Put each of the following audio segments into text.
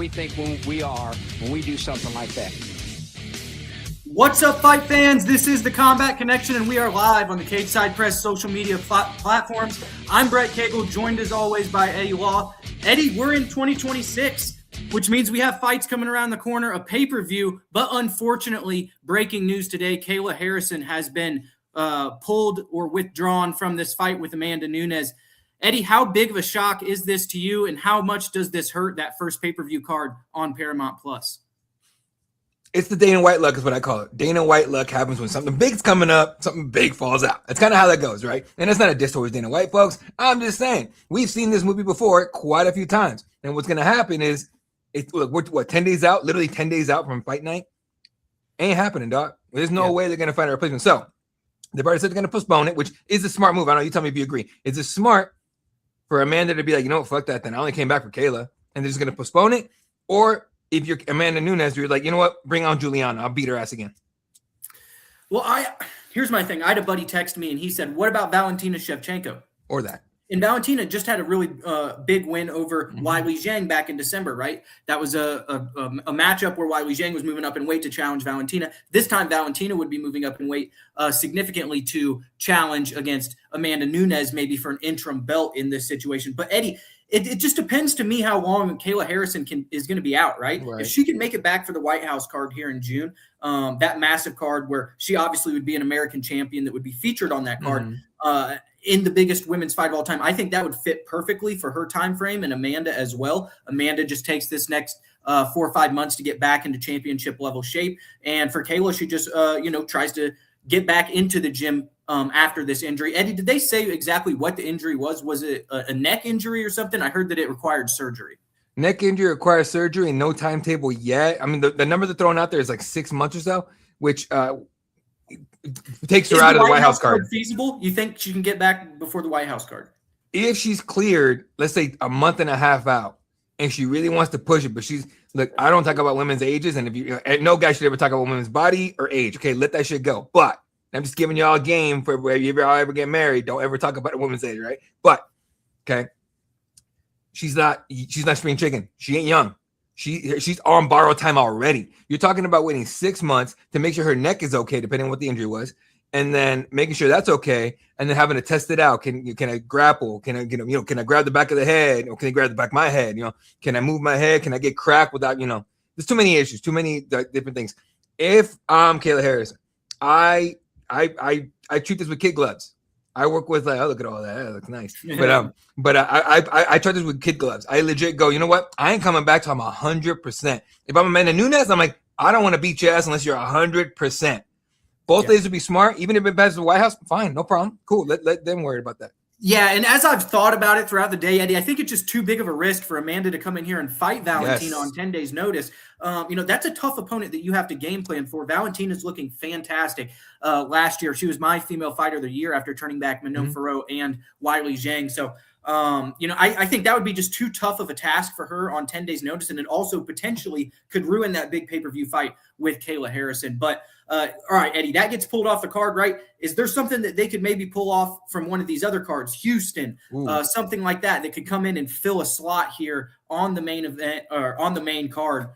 think when we do something like that. What's up, fight fans? This is the Combat Connection, and we are live on the Cageside Press social media platforms. I'm Brett Cagle, joined as always by Eddie Law. Eddie, we're in 2026, which means we have fights coming around the corner, a pay-per-view, but unfortunately, breaking news today, Kayla Harrison has been pulled or withdrawn from this fight with Amanda Nunes. Eddie, how big of a shock is this to you, and how much does this hurt that first pay-per-view card on Paramount Plus? It's the Dana White luck is what I call it. Dana White luck happens when something big's coming up, something big falls out. That's kind of how that goes, right? And it's not a diss towards Dana White, folks. I'm just saying, we've seen this movie before quite a few times. And what's going to happen is, we're 10 days out, literally 10 days out from fight night. Ain't happening, dog. There's no way they're going to find a replacement. So they've already said they're going to postpone it, which is a smart move. I know you tell me if you agree. Is it smart for Amanda to be like, you know what, fuck that then. I only came back for Kayla. And they're just going to postpone it? Or if you're Amanda Nunes, you're like, you know what? Bring on Juliana. I'll beat her ass again. Well, here's my thing. I had a buddy text me, and he said, what about Valentina Shevchenko? Or that. And Valentina just had a really big win over Weili Zhang back in December, right? That was a matchup where Weili Zhang was moving up in weight to challenge Valentina. This time, Valentina would be moving up in weight significantly to challenge against Amanda Nunes, maybe for an interim belt in this situation. But, Eddie, it just depends to me how long Kayla Harrison is going to be out, right? If she can make it back for the White House card here in June, that massive card where she obviously would be an American champion that would be featured on that card in the biggest women's fight of all time, I think that would fit perfectly for her time frame and Amanda as well. Amanda just takes this next 4 or 5 months to get back into championship level shape. And for Kayla, she just, tries to get back into the gym after this injury. Eddie, did they say exactly what the injury was? Was it a neck injury or something? I heard that it required surgery. Neck injury requires surgery and no timetable yet. I mean, the number they're throwing out there is like 6 months or so, which takes her out of the White House card. Feasible? You think she can get back before the White House card? If she's cleared, let's say a month and a half out, and she really wants to push it, but look, I don't talk about women's ages, and no guy should ever talk about women's body or age. Okay, let that shit go. But I'm just giving y'all a game for if you ever get married, don't ever talk about a woman's age, right? But okay, she's not spring chicken. She ain't young. She's on borrowed time already. You're talking about waiting 6 months to make sure her neck is okay, depending on what the injury was, and then making sure that's okay, and then having to test it out. Can I grapple? Can I can I grab the back of the head? Or can I grab the back of my head? Can I move my head? Can I get cracked without There's too many issues, too many different things. If I'm Kayla Harrison, I treat this with kid gloves. I work with look at all that. That looks nice. But I try this with kid gloves. I legit go, you know what? I ain't coming back till I'm 100%. If I'm Amanda Nunes, I'm like, I don't want to beat your ass unless you're 100%. Both days would be smart. Even if it passes the White House, fine, no problem. Cool. Let them worry about that. Yeah, and as I've thought about it throughout the day, Eddie, I think it's just too big of a risk for Amanda to come in here and fight Valentina on 10 days' notice. That's a tough opponent that you have to game plan for. Valentina's looking fantastic. Last year, she was my female fighter of the year after turning back Manon Farrow and Weili Zhang. So, I think that would be just too tough of a task for her on 10 days' notice, and it also potentially could ruin that big pay-per-view fight with Kayla Harrison. But, all right, Eddie, that gets pulled off the card, right? Is there something that they could maybe pull off from one of these other cards, Houston, something like that could come in and fill a slot here on the main event or on the main card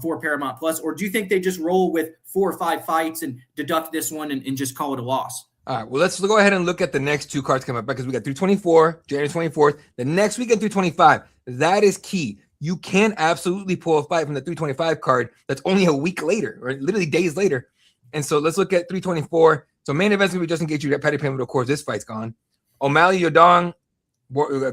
for Paramount Plus? Or do you think they just roll with 4 or 5 fights and deduct this one and just call it a loss? All right, well, let's go ahead and look at the next 2 cards coming up because we got 324, January 24th. The next weekend, 325. That is key. You can absolutely pull a fight from the 325 card that's only a week later or literally days later. And so let's look at 324. So main event's going to be Justin Gaethje, Patty Pimblett. Of course, this fight's gone. O'Malley, Yodong,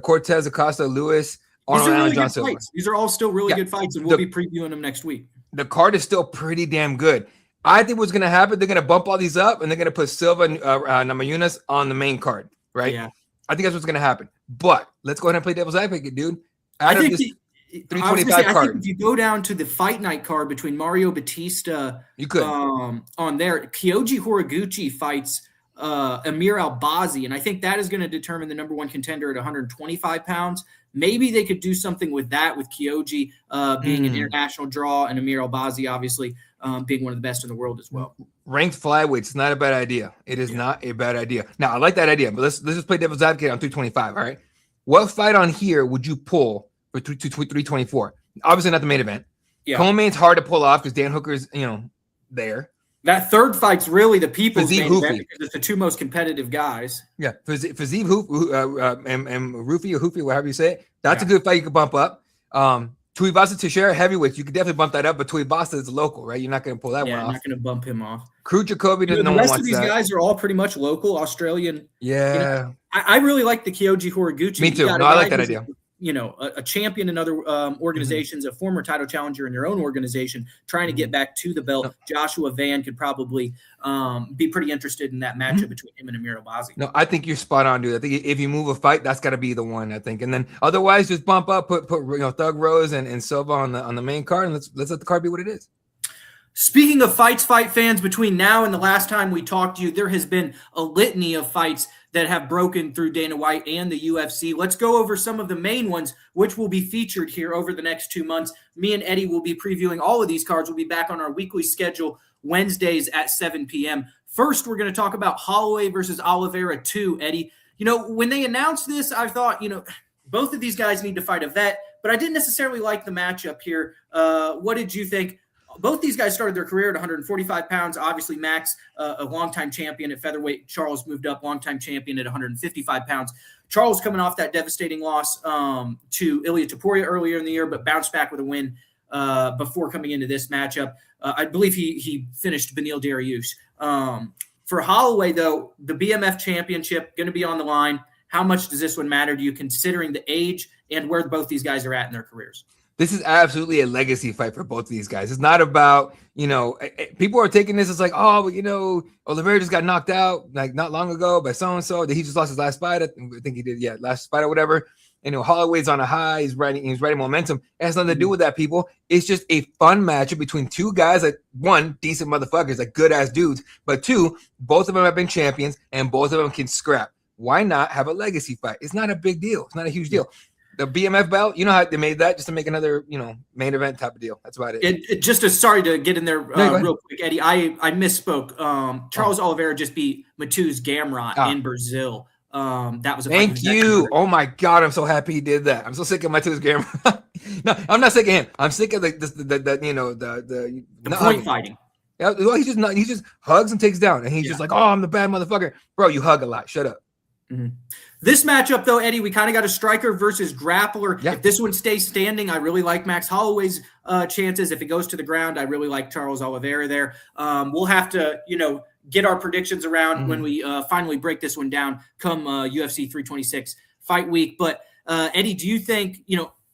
Cortez, Acosta, Lewis, Arnold Allen, John Silva. These are all still really good fights, and we'll be previewing them next week. The card is still pretty damn good. I think what's going to happen, they're going to bump all these up, and they're going to put Silva and Namajunas on the main card, right? Yeah. I think that's what's going to happen. But let's go ahead and play devil's advocate, dude. I think 325 card. I think if you go down to the fight night card between Mario Batista, you could on there, Kyoji Horiguchi fights Amir Albazi, and I think that is going to determine the number 1 contender at 125 pounds. Maybe they could do something with that, with Kyoji being an international draw and Amir Albazi obviously being one of the best in the world as well. Ranked flyweights, it's not a bad idea. It is not a bad idea. Now, I like that idea, but let's just play devil's advocate on 325, all right? What fight on here would you pull for 324? Obviously not the main event. Yeah. Co-main's hard to pull off because Dan Hooker's, there. That third fight's really the people's main Hoofy. event because it's the two most competitive guys. Yeah, Fiziev and Rufy or Hoofy, whatever you say it. That's a good fight you could bump up. Tuivasa Teixeira heavyweight, you could definitely bump that up, but Tuivasa is local, right? You're not going to pull that one off. Yeah, not going to bump him off. Crew Jacoby, the rest of these guys are all pretty much local, Australian. Yeah. I really like the Kyoji Horiguchi. Me too. No, I like that idea. A champion in other organizations, a former title challenger in your own organization, trying to get back to the belt. Joshua Van could probably be pretty interested in that matchup between him and Amir Albazi. No, I think you're spot on, dude. I think if you move a fight, that's got to be the one, I think. And then otherwise, just bump up, put Thug Rose and Silva on the main card, and let's let the card be what it is. Speaking of fight fans, between now and the last time we talked to you, there has been a litany of fights that have broken through Dana White and the UFC. Let's go over some of the main ones, which will be featured here over the next 2 months. Me and Eddie will be previewing all of these cards. We'll be back on our weekly schedule Wednesdays at 7 p.m. First, we're going to talk about Holloway versus Oliveira 2, Eddie. When they announced this, I thought, both of these guys need to fight a vet, but I didn't necessarily like the matchup here. What did you think? Both these guys started their career at 145 pounds. Obviously, Max, a longtime champion at featherweight. Charles moved up, longtime champion at 155 pounds. Charles coming off that devastating loss to Ilia Topuria earlier in the year, but bounced back with a win before coming into this matchup. I believe he finished Beneil Dariush. For Holloway, though, the BMF championship going to be on the line. How much does this one matter to you, considering the age and where both these guys are at in their careers? This is absolutely a legacy fight for both of these guys. It's not about, people are taking this as like, Oliveira just got knocked out like not long ago by so-and-so. That he just lost his last fight. I think he did, last fight or whatever. And Holloway's on a high. He's riding momentum. It has nothing to do with that, people. It's just a fun matchup between two guys, like one, decent motherfuckers, like good-ass dudes. But two, both of them have been champions, and both of them can scrap. Why not have a legacy fight? It's not a big deal. It's not a huge deal. The BMF belt, how they made that just to make another, main event type of deal. That's about it. Sorry to get in there real quick, Eddie. I misspoke. Charles Oliveira just beat Matheus Gamrot in Brazil. That was a thank you. Oh my God, I'm so happy he did that. I'm so sick of Matheus Gamrot. No, I'm not sick of him. I'm sick of the point fighting. Yeah, well, he just hugs and takes down, and he's just like, oh, I'm the bad motherfucker, bro. You hug a lot. Shut up. Mm-hmm. This matchup, though, Eddie, we kind of got a striker versus grappler. Yeah. If this one stays standing, I really like Max Holloway's chances. If it goes to the ground, I really like Charles Oliveira there. We'll have to, get our predictions around when we finally break this one down come UFC 326 fight week. But, Eddie, do you think,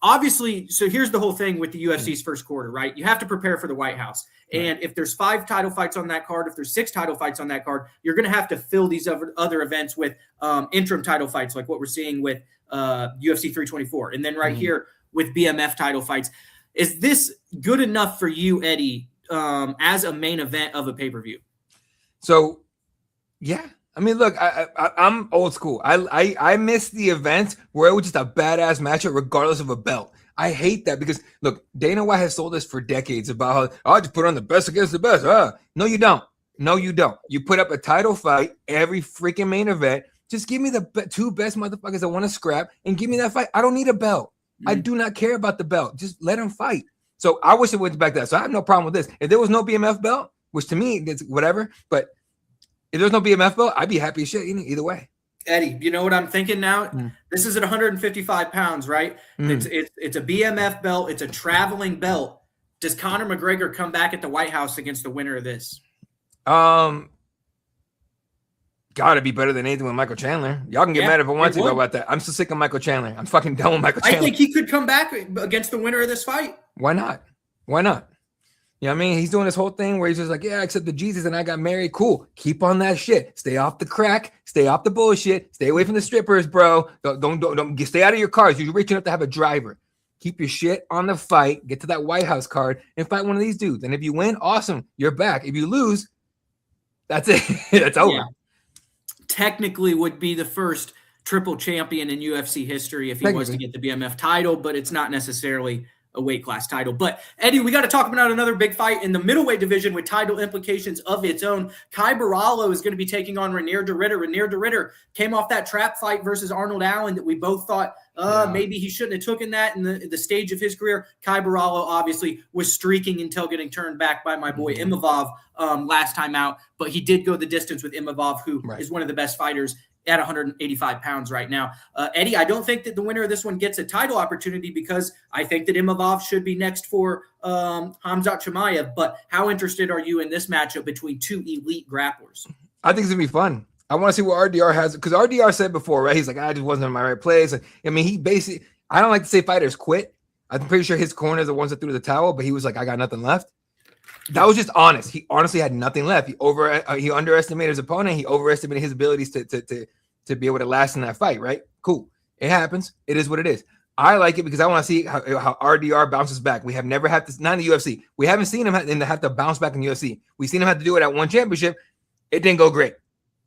obviously, so here's the whole thing with the UFC's first quarter, right? You have to prepare for the White House. And if there's 5 title fights on that card, if there's 6 title fights on that card, you're going to have to fill these other events with interim title fights, like what we're seeing with UFC 324. And then here with BMF title fights. Is this good enough for you, Eddie, as a main event of a pay-per-view? So, yeah. I mean, look, I'm old school. I miss the events where it was just a badass matchup regardless of a belt. I hate that because, look, Dana White has sold us for decades about how, just put on the best against the best. No, you don't. No, you don't. You put up a title fight every freaking main event. Just give me the 2 best motherfuckers that want to scrap and give me that fight. I don't need a belt. I do not care about the belt. Just let them fight. So I wish it went back to that. So I have no problem with this. If there was no BMF belt, which to me, it's whatever, but if there's no BMF belt, I'd be happy as shit either way. Eddie, you know what I'm thinking now? This is at 155 pounds, right? It's a BMF belt. It's a traveling belt. Does Conor McGregor come back at the White House against the winner of this? Gotta be better than anything with Michael Chandler. Y'all can get mad if I want to about that. I'm so sick of Michael Chandler. I'm fucking done with Michael Chandler. I think he could come back against the winner of this fight. Why not? Why not? You know what I mean? He's doing this whole thing where he's just like, I accepted Jesus and I got married. Cool. Keep on that shit. Stay off the crack. Stay off the bullshit. Stay away from the strippers, bro. Don't stay out of your cars. You're rich enough to have a driver. Keep your shit on the fight. Get to that White House card and fight one of these dudes. And if you win, awesome. You're back. If you lose, that's it. That's over. Yeah. Technically would be the first triple champion in UFC history if he was to get the BMF title, but it's not necessarily a weight class title. But Eddie, we got to talk about another big fight in the middleweight division with title implications of its own. Kai Borralho is going to be taking on Reinier de Ridder. Reinier de Ridder came off that trap fight versus Arnold Allen that we both thought maybe he shouldn't have taken that in the stage of his career. Kai Borralho obviously was streaking until getting turned back by my boy Imavov last time out, but he did go the distance with Imavov, who is one of the best fighters at 185 pounds right now. Eddie, I don't think that the winner of this one gets a title opportunity because I think that Imavov should be next for Khamzat Chimaev. But how interested are you in this matchup between two elite grapplers? I think it's going to be fun. I want to see what RDR has, because RDR said before, right? He's like, I just wasn't in my right place. I mean, he basically, I don't like to say fighters quit. I'm pretty sure his corners are the ones that threw the towel, but he was like, I got nothing left. That was just honest. He honestly had nothing left. He underestimated his opponent. He overestimated his abilities to be able to last in that fight, right? Cool. It happens. It is what it is. I like it because I want to see how RDR bounces back. We have never had this, not in the UFC. We haven't seen him have to bounce back in the UFC. We've seen him have to do it at one championship. It didn't go great.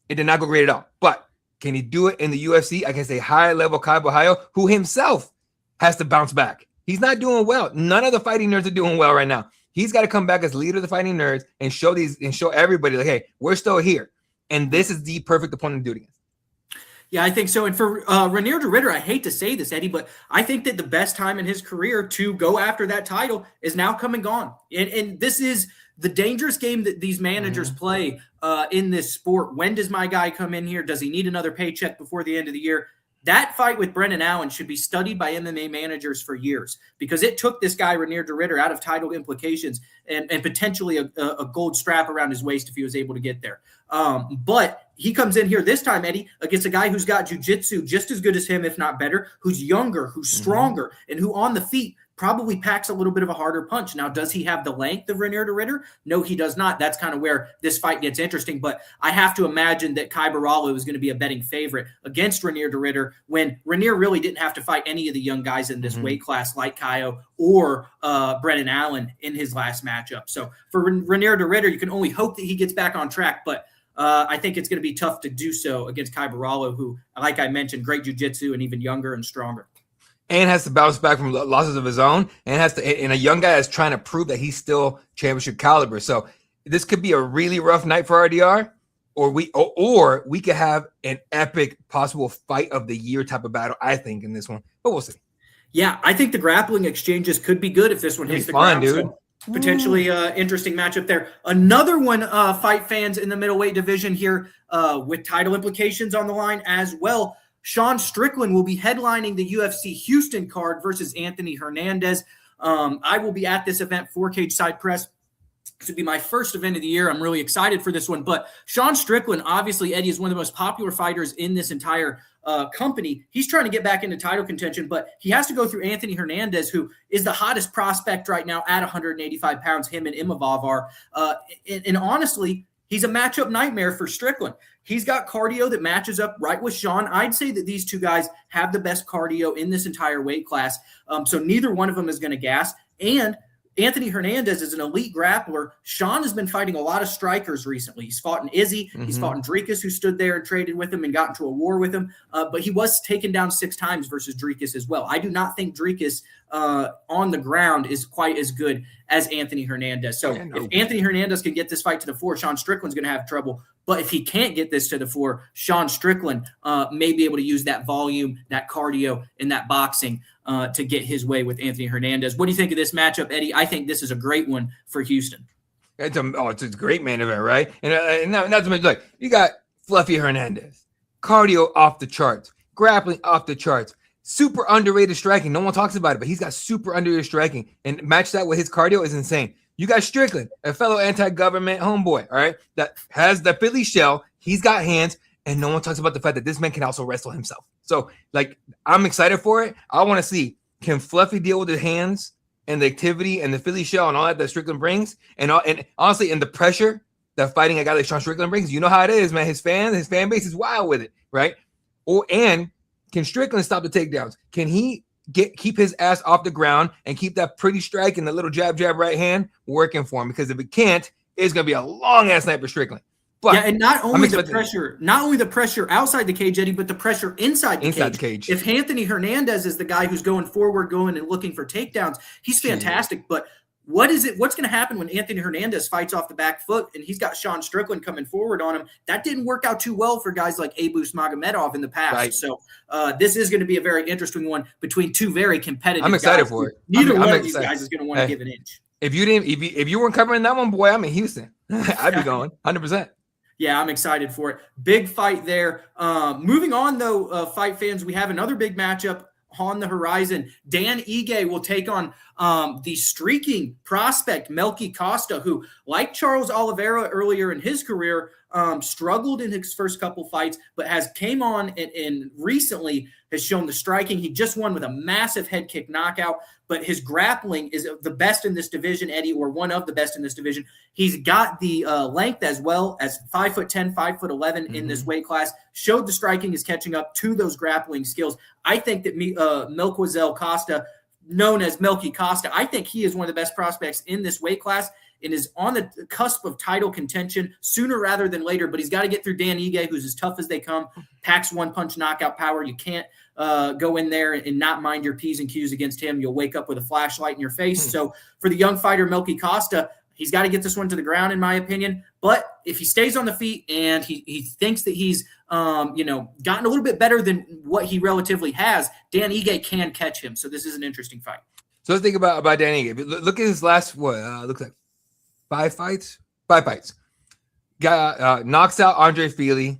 It did not go great at all. But can he do it in the UFC? I can say high-level Kai Borralho, who himself has to bounce back. He's not doing well. None of the fighting nerds are doing well right now. He's got to come back as leader of the fighting nerds and show everybody, like, hey, we're still here. And this is the perfect opponent to do it against. Yeah, I think so. And for Reinier de Ridder, I hate to say this, Eddie, but I think that the best time in his career to go after that title is now come and gone. And this is the dangerous game that these managers play in this sport. When does my guy come in here? Does he need another paycheck before the end of the year? That fight with Brendan Allen should be studied by MMA managers for years, because it took this guy, Reinier de Ridder, out of title implications and potentially a gold strap around his waist if he was able to get there. But he comes in here this time, Eddie, against a guy who's got jiu-jitsu just as good as him, if not better, who's younger, who's stronger, and who on the feet probably packs a little bit of a harder punch. Now, does he have the length of Reinier de Ridder? No, he does not. That's kind of where this fight gets interesting. But I have to imagine that Kai Borralho is going to be a betting favorite against Reinier de Ridder when Reinier really didn't have to fight any of the young guys in this weight class like Caio or Brendan Allen in his last matchup. So for Reinier de Ridder, you can only hope that he gets back on track. But I think it's going to be tough to do so against Kai Borralho, who, like I mentioned, great jiu-jitsu and even younger and stronger. And has to bounce back from losses of his own, and a young guy is trying to prove that he's still championship caliber. So this could be a really rough night for RDR, or we could have an epic possible fight of the year type of battle, I think, in this one. But we'll see. Yeah, I think the grappling exchanges could be good if this one hits the ground, dude. So potentially interesting matchup there. Another one, fight fans in the middleweight division here with title implications on the line as well. Sean Strickland will be headlining the UFC Houston card versus Anthony Hernandez. I will be at this event for Cageside Press. This will be my first event of the year. I'm really excited for this one. But Sean Strickland, obviously, Eddie, is one of the most popular fighters in this entire company. He's trying to get back into title contention, but he has to go through Anthony Hernandez, who is the hottest prospect right now at 185 pounds. Him and Imavov are. And honestly, he's a matchup nightmare for Strickland. He's got cardio that matches up right with Sean. I'd say that these two guys have the best cardio in this entire weight class. So neither one of them is going to gas. And Anthony Hernandez is an elite grappler. Sean has been fighting a lot of strikers recently. He's fought in Izzy. He's fought in Dricus, who stood there and traded with him and got into a war with him. But he was taken down 6 times versus Dricus as well. I do not think Dricus on the ground is quite as good as Anthony Hernandez. So if Anthony Hernandez can get this fight to the floor, Sean Strickland's going to have trouble. But if he can't get this to the floor, Sean Strickland may be able to use that volume, that cardio, and that boxing to get his way with Anthony Hernandez. What do you think of this matchup, Eddie? I think this is a great one for Houston. It's a great main event, right? And not to mention, look, you got Fluffy Hernandez, cardio off the charts, grappling off the charts, super underrated striking. No one talks about it, but he's got super underrated striking, and match that with his cardio is insane. You got Strickland, a fellow anti-government homeboy, all right, that has the Philly shell. He's got hands, and no one talks about the fact that this man can also wrestle himself. So, like, I'm excited for it. I want to see, can Fluffy deal with the hands and the activity and the Philly shell and all that Strickland brings? And honestly, and the pressure that fighting a guy like Sean Strickland brings, you know how it is, man. His fan base is wild with it, right? And can Strickland stop the takedowns? Can he keep his ass off the ground and keep that pretty strike and the little jab right hand working for him? Because if it can't, it's going to be a long ass night for Strickland. But yeah, and not only the pressure outside the cage, Eddie, but the pressure inside the cage. If Anthony Hernandez is the guy who's going forward, going and looking for takedowns, he's fantastic. But What's going to happen when Anthony Hernandez fights off the back foot and he's got Sean Strickland coming forward on him? That didn't work out too well for guys like Nurmagomedov in the past. Right. So this is going to be a very interesting one between two very competitive I'm excited guys. for it. Neither one I'm of these excited. guys is going to want to give an inch. If you weren't covering that one, boy, I'm in Houston. I'd be going 100%. Yeah, I'm excited for it. Big fight there. Moving on, though, fight fans, we have another big matchup on the horizon. Dan Ige will take on the streaking prospect, Milky Costa, who, like Charles Oliveira earlier in his career, struggled in his first couple fights, but has came on and recently has shown the striking. He just won with a massive head kick knockout, but his grappling is the best in this division, Eddie, or one of the best in this division. He's got the length as well as 5'10", 5'11" in this weight class. Showed the striking is catching up to those grappling skills. I think that Milquazel Costa, known as Milky Costa, I think he is one of the best prospects in this weight class and is on the cusp of title contention sooner rather than later. But he's got to get through Dan Ige, who's as tough as they come, packs one-punch knockout power. You can't go in there and not mind your P's and Q's against him. You'll wake up with a flashlight in your face. So for the young fighter, Milky Costa, he's got to get this one to the ground, in my opinion. But if he stays on the feet and he thinks that he's gotten a little bit better than what he relatively has, Dan Ige can catch him. So this is an interesting fight. So let's think about Dan Ige. Look at his last looks like 5 fights. 5 fights. Knocks out Andre Fili.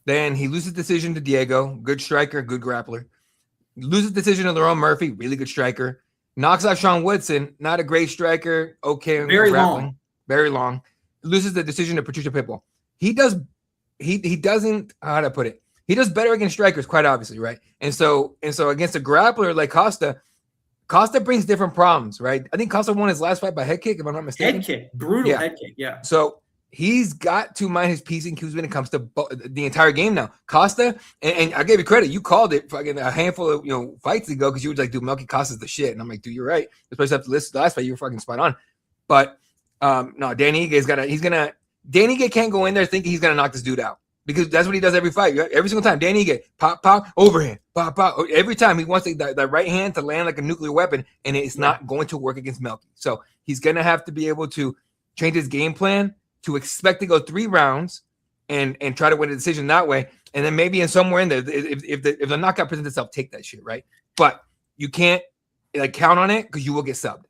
Then he loses decision to Diego. Good striker, good grappler. Loses decision to Lerone Murphy. Really good striker. Knocks out Sean Woodson. Not a great striker. Okay. Very grappling. long. Very long. Loses the decision to Patricia Pitbull. He doesn't, how to put it? He does better against strikers, quite obviously, right? And so against a grappler like Costa brings different problems, right? I think Costa won his last fight by head kick, if I'm not mistaken. Head kick. Brutal head kick, yeah. So he's got to mind his P's and Q's when it comes to the entire game now. Costa, and I gave you credit. You called it fucking a handful of fights ago because you were like, dude, Milky Costa's the shit. And I'm like, dude, you're right. Especially after the last fight, you were fucking spot on. But no, Danny Ige Danny Ige can't go in there thinking he's gonna knock this dude out because that's what he does every fight. Every single time, Danny Ige pop overhand, pop. Every time he wants that right hand to land like a nuclear weapon, and it's not going to work against Milky. So he's gonna have to be able to change his game plan to expect to go 3 rounds and try to win a decision that way, and then maybe in somewhere in there, if the knockout presents itself, take that shit, right? But you can't count on it because you will get subbed.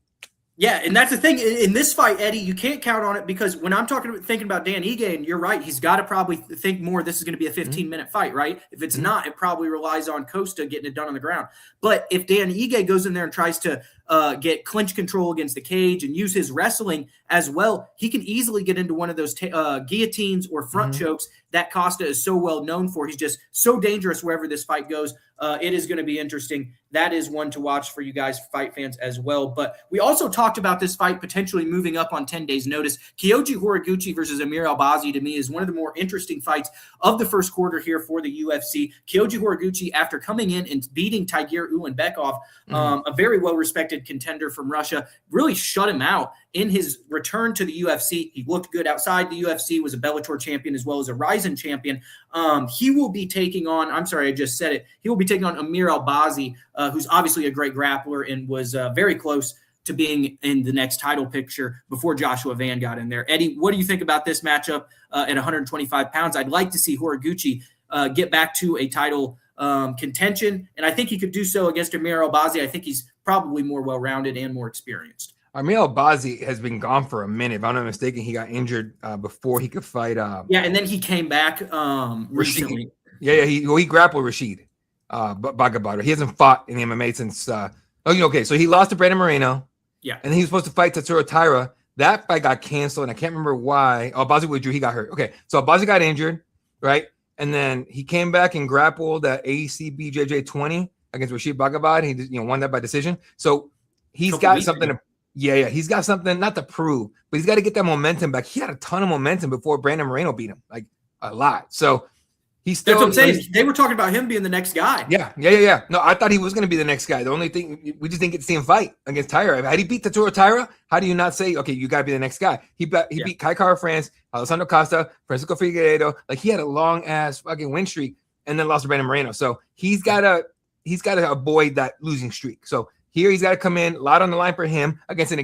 Yeah, and that's the thing. In this fight, Eddie, you can't count on it because when I'm thinking about Dan Ige, and you're right, he's got to probably think more this is going to be a 15-minute fight, right? If it's not, it probably relies on Costa getting it done on the ground. But if Dan Ige goes in there and tries to get clinch control against the cage and use his wrestling as well, he can easily get into one of those guillotines or front chokes that Costa is so well known for. He's just so dangerous wherever this fight goes. It is going to be interesting. That is one to watch for you guys, fight fans, as well. But we also talked about this fight potentially moving up on 10 days' notice. Kyoji Horiguchi versus Amir Albazi, to me, is one of the more interesting fights of the first quarter here for the UFC. Kyoji Horiguchi, after coming in and beating Tagir Ulanbekov, a very well-respected contender from Russia, really shut him out in his return to the UFC. He looked good outside the UFC, was a Bellator champion as well as a Ryzen champion. He will be taking on, I'm sorry, I just said it. He will be taking on Amir Albazi, who's obviously a great grappler and was very close to being in the next title picture before Joshua Van got in there. Eddie, what do you think about this matchup at 125 pounds? I'd like to see Horiguchi get back to a title contention, and I think he could do so against Amir Albazi. I think he's probably more well-rounded and more experienced. Amir Albazi has been gone for a minute. If I'm not mistaken, he got injured before he could fight. And then he came back recently. He grappled Rashid Bagabato. He hasn't fought in the MMA since. So he lost to Brandon Moreno. Yeah, and he was supposed to fight Tatsuro Taira. That fight got canceled, and I can't remember why. Albazi withdrew. He got hurt. Okay, so Albazi got injured, right? And then he came back and grappled at AEC BJJ 20 against Rashid Bagabat. He won that by decision. So he's got something to. He's got something not to prove, but he's got to get that momentum back. He had a ton of momentum before Brandon Moreno beat him, like a lot. So he's still. That's what I'm saying. They were talking about him being the next guy. Yeah. No, I thought he was going to be the next guy. The only thing, we just didn't get to see him fight against Taira. Had he beat Tatsuro Taira, how do you not say, okay, you got to be the next guy? He beat Kai Kara France, Alessandro Costa, Francisco Figueiredo. Like he had a long ass fucking win streak, and then lost to Brandon Moreno. So he's got to avoid that losing streak. So here he's got to come in, a lot on the line for him against an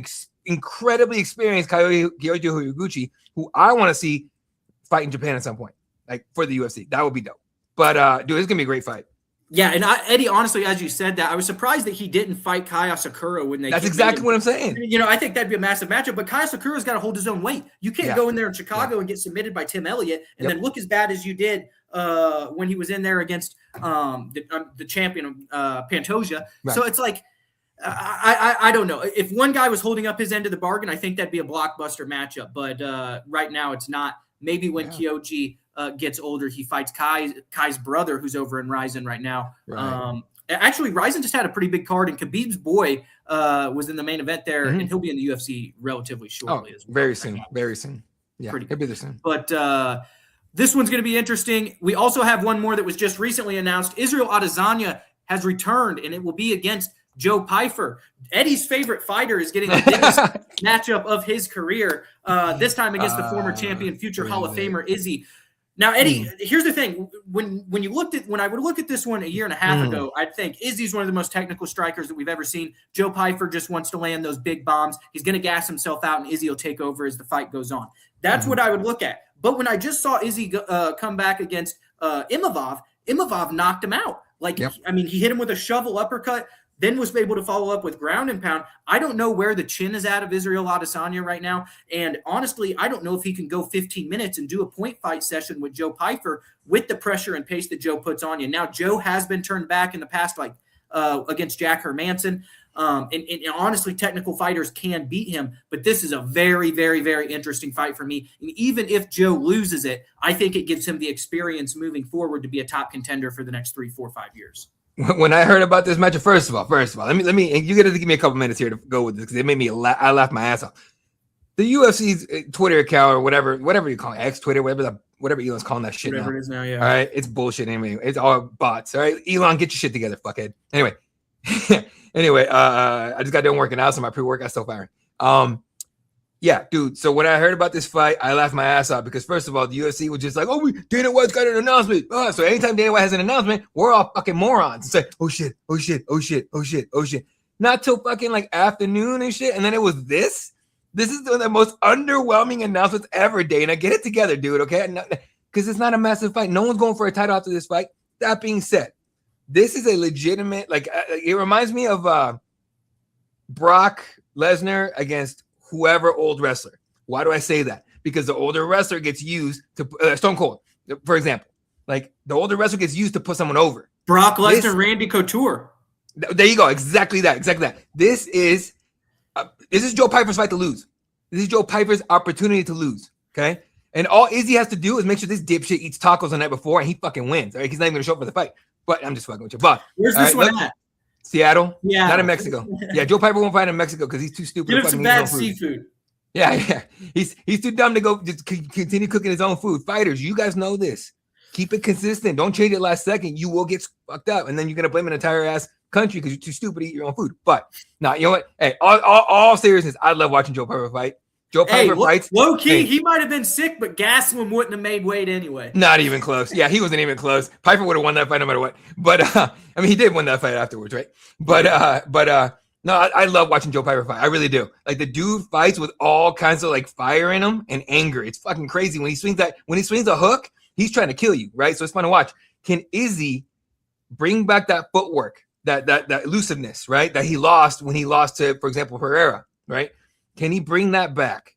incredibly experienced Kyoji Horiguchi, who I want to see fight in Japan at some point, like for the UFC. That would be dope. But dude, it's gonna be a great fight. Yeah, and Eddie, honestly, as you said that, I was surprised that he didn't fight Kaio Sakura when they. That's exactly what I'm saying. You know, I think that'd be a massive matchup, but Kaio Sakura's got to hold his own weight. You can't go in there in Chicago and get submitted by Tim Elliott and then look as bad as you did when he was in there against the champion Pantoja. Right. So it's like, I don't know. If one guy was holding up his end of the bargain, I think that'd be a blockbuster matchup. But right now, it's not. Maybe when Kyoji gets older, he fights Kai's brother, who's over in Ryzen right now. Right. Actually, Ryzen just had a pretty big card, and Khabib's boy was in the main event there, and he'll be in the UFC relatively shortly as well. Very soon. Very soon. Yeah, he'll be there soon. But this one's going to be interesting. We also have one more that was just recently announced. Israel Adesanya has returned, and it will be against Joe Pyfer. Eddie's favorite fighter is getting the biggest matchup of his career, this time against the former champion, future Hall of Famer Izzy. Now, Eddie, here's the thing. When I would look at this one a year and a half ago, I'd think Izzy's one of the most technical strikers that we've ever seen. Joe Pyfer just wants to land those big bombs. He's going to gas himself out, and Izzy will take over as the fight goes on. That's what I would look at. But when I just saw Izzy come back against Imavov knocked him out. I mean, he hit him with a shovel uppercut, then was able to follow up with ground and pound. I don't know where the chin is at of Israel Adesanya right now. And honestly, I don't know if he can go 15 minutes and do a point fight session with Joe Pyfer with the pressure and pace that Joe puts on you. Now, Joe has been turned back in the past, against Jack Hermanson. And honestly, technical fighters can beat him. But this is a very, very, very interesting fight for me. And even if Joe loses it, I think it gives him the experience moving forward to be a top contender for the next 3, 4, 5 years. When I heard about this match, first of all, let me, and you got to give me a couple minutes here to go with this because it made me I laughed my ass off. The UFC's Twitter account or whatever you call it, X, Twitter, whatever Elon's calling that shit whatever now. It is now, yeah. All right, it's bullshit anyway. It's all bots. All right, Elon, get your shit together, fuckhead. Anyway, I just got done working out, so my pre-workout's still firing. Yeah, dude. So when I heard about this fight, I laughed my ass off because first of all, the UFC was just like, "Oh, Dana White's got an announcement." So anytime Dana White has an announcement, we're all fucking morons. It's like, "Oh shit, oh shit, oh shit, oh shit, oh shit." Not till fucking like afternoon and shit, and then it was this. This is the most underwhelming announcements ever. Dana, get it together, dude. Okay, because it's not a massive fight. No one's going for a title after this fight. That being said, this is a legitimate. It reminds me of Brock Lesnar against whoever old wrestler. Why do I say that? Because the older wrestler gets used to Stone Cold, for example. Like the older wrestler gets used to put someone over. Brock Lesnar, Randy Couture. There you go. Exactly that. This is Joe Pyfer's fight to lose. This is Joe Pyfer's opportunity to lose. Okay, and all Izzy has to do is make sure this dipshit eats tacos the night before, and he fucking wins. All right, he's not even gonna show up for the fight. But I'm just fucking with you. But where's this one at? Seattle? Yeah. Not in Mexico. Yeah, Joe Pyfer won't fight in Mexico because he's too stupid. Get him some bad seafood. Yeah. He's too dumb to go just continue cooking his own food. Fighters, you guys know this. Keep it consistent. Don't change it last second. You will get fucked up. And then you're going to blame an entire ass country because you're too stupid to eat your own food. But, you know what? Hey, all seriousness, I love watching Joe Pyfer fight. Joe Pyfer fights. Low key, he might have been sick, but Gastelum wouldn't have made weight anyway. Not even close. Yeah, he wasn't even close. Pyfer would have won that fight no matter what. But I mean, he did win that fight afterwards, right? But no, I love watching Joe Pyfer fight. I really do. Like the dude fights with all kinds of like fire in him and anger. It's fucking crazy when he swings a hook. He's trying to kill you, right? So it's fun to watch. Can Izzy bring back that footwork, that elusiveness, right? That he lost when he lost to, for example, Pereira, right? Can he bring that back?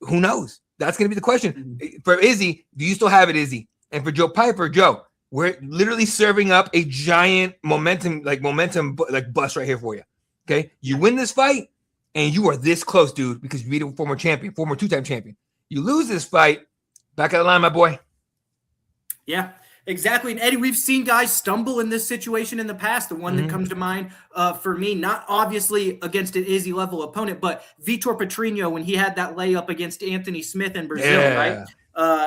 Who knows? That's going to be the question. For Izzy, do you still have it, Izzy? And for Joe Pyfer, Joe, we're literally serving up a giant momentum bus right here for you. Okay? You win this fight, and you are this close, dude, because you beat a former champion, former two-time champion. You lose this fight, back of the line, my boy. Yeah. Exactly. And Eddie, we've seen guys stumble in this situation in the past. The one that comes to mind for me, not obviously against an Izzy level opponent, but Vitor Petrino when he had that layup against Anthony Smith in Brazil, right?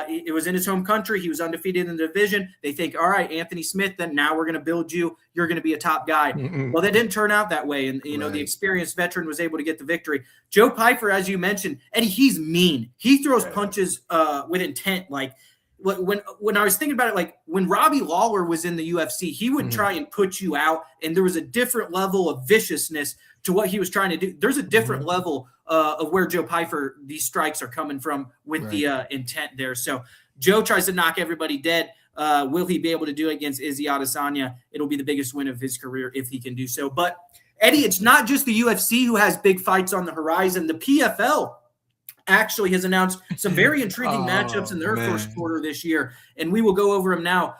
It was in his home country. He was undefeated in the division. They think, all right, Anthony Smith, then now we're going to build you. You're going to be a top guy. Well, that didn't turn out that way. And, you know, the experienced veteran was able to get the victory. Joe Pyfer, as you mentioned, Eddie, he's mean. He throws punches with intent. Like, when I was thinking about it, like when Robbie Lawler was in the UFC, he would try and put you out, and there was a different level of viciousness to what he was trying to do. There's a different level of where Joe Pyfer, these strikes are coming from with the intent there. So Joe tries to knock everybody dead. Will he be able to do it against Izzy Adesanya? It'll be the biggest win of his career if he can do so. But Eddie, it's not just the UFC who has big fights on the horizon. The PFL actually has announced some very intriguing matchups in their first quarter this year, and we will go over them now.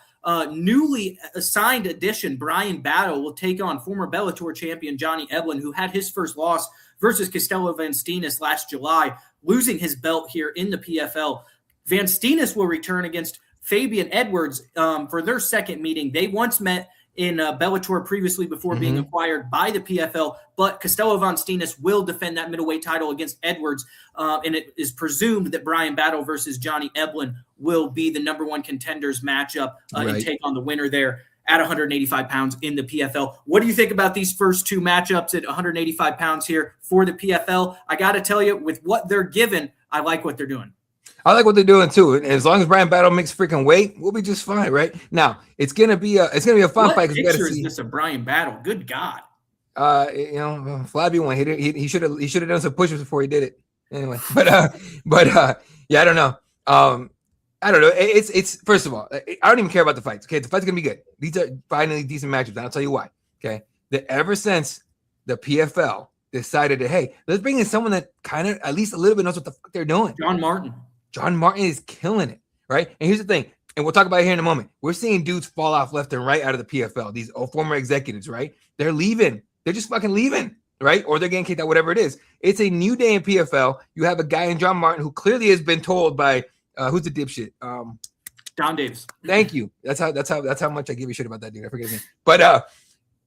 Newly assigned addition Bryan Battle will take on former Bellator champion Johnny Eblen, who had his first loss versus Costello Van Steenis last July, losing his belt here in the PFL. Van Steenis will return against Fabian Edwards for their second meeting. They once met in Bellator previously before being acquired by the PFL, but Costello Van Steenis will defend that middleweight title against Edwards, and it is presumed that Bryan Battle versus Johnny Eblen will be the number one contenders matchup and take on the winner there at 185 pounds in the PFL. What do you think about these first two matchups at 185 pounds here for the PFL? I got to tell you, with what they're given, I like what they're doing. I like what they're doing too. As long as Bryan Battle makes freaking weight, we'll be just fine, right? Now it's gonna be a fun fight. What picture is this of Bryan Battle? Good God! Flabby one. He should have done some push-ups before he did it. Anyway, but yeah, I don't know. I don't know. It's first of all, I don't even care about the fights. Okay, the fight's gonna be good. These are finally decent matchups, and I'll tell you why. Okay, that ever since the PFL decided that, hey, let's bring in someone that kind of at least a little bit knows what the fuck they're doing. John Martin is killing it, right? And here's the thing, and we'll talk about it here in a moment. We're seeing dudes fall off left and right out of the PFL. These former executives, right? They're leaving. They're just fucking leaving, right? Or they're getting kicked out, whatever it is. It's a new day in PFL. You have a guy in John Martin who clearly has been told by who's the dipshit? Don Davis. Thank you. That's how much I give a shit about that dude. I forget his name. But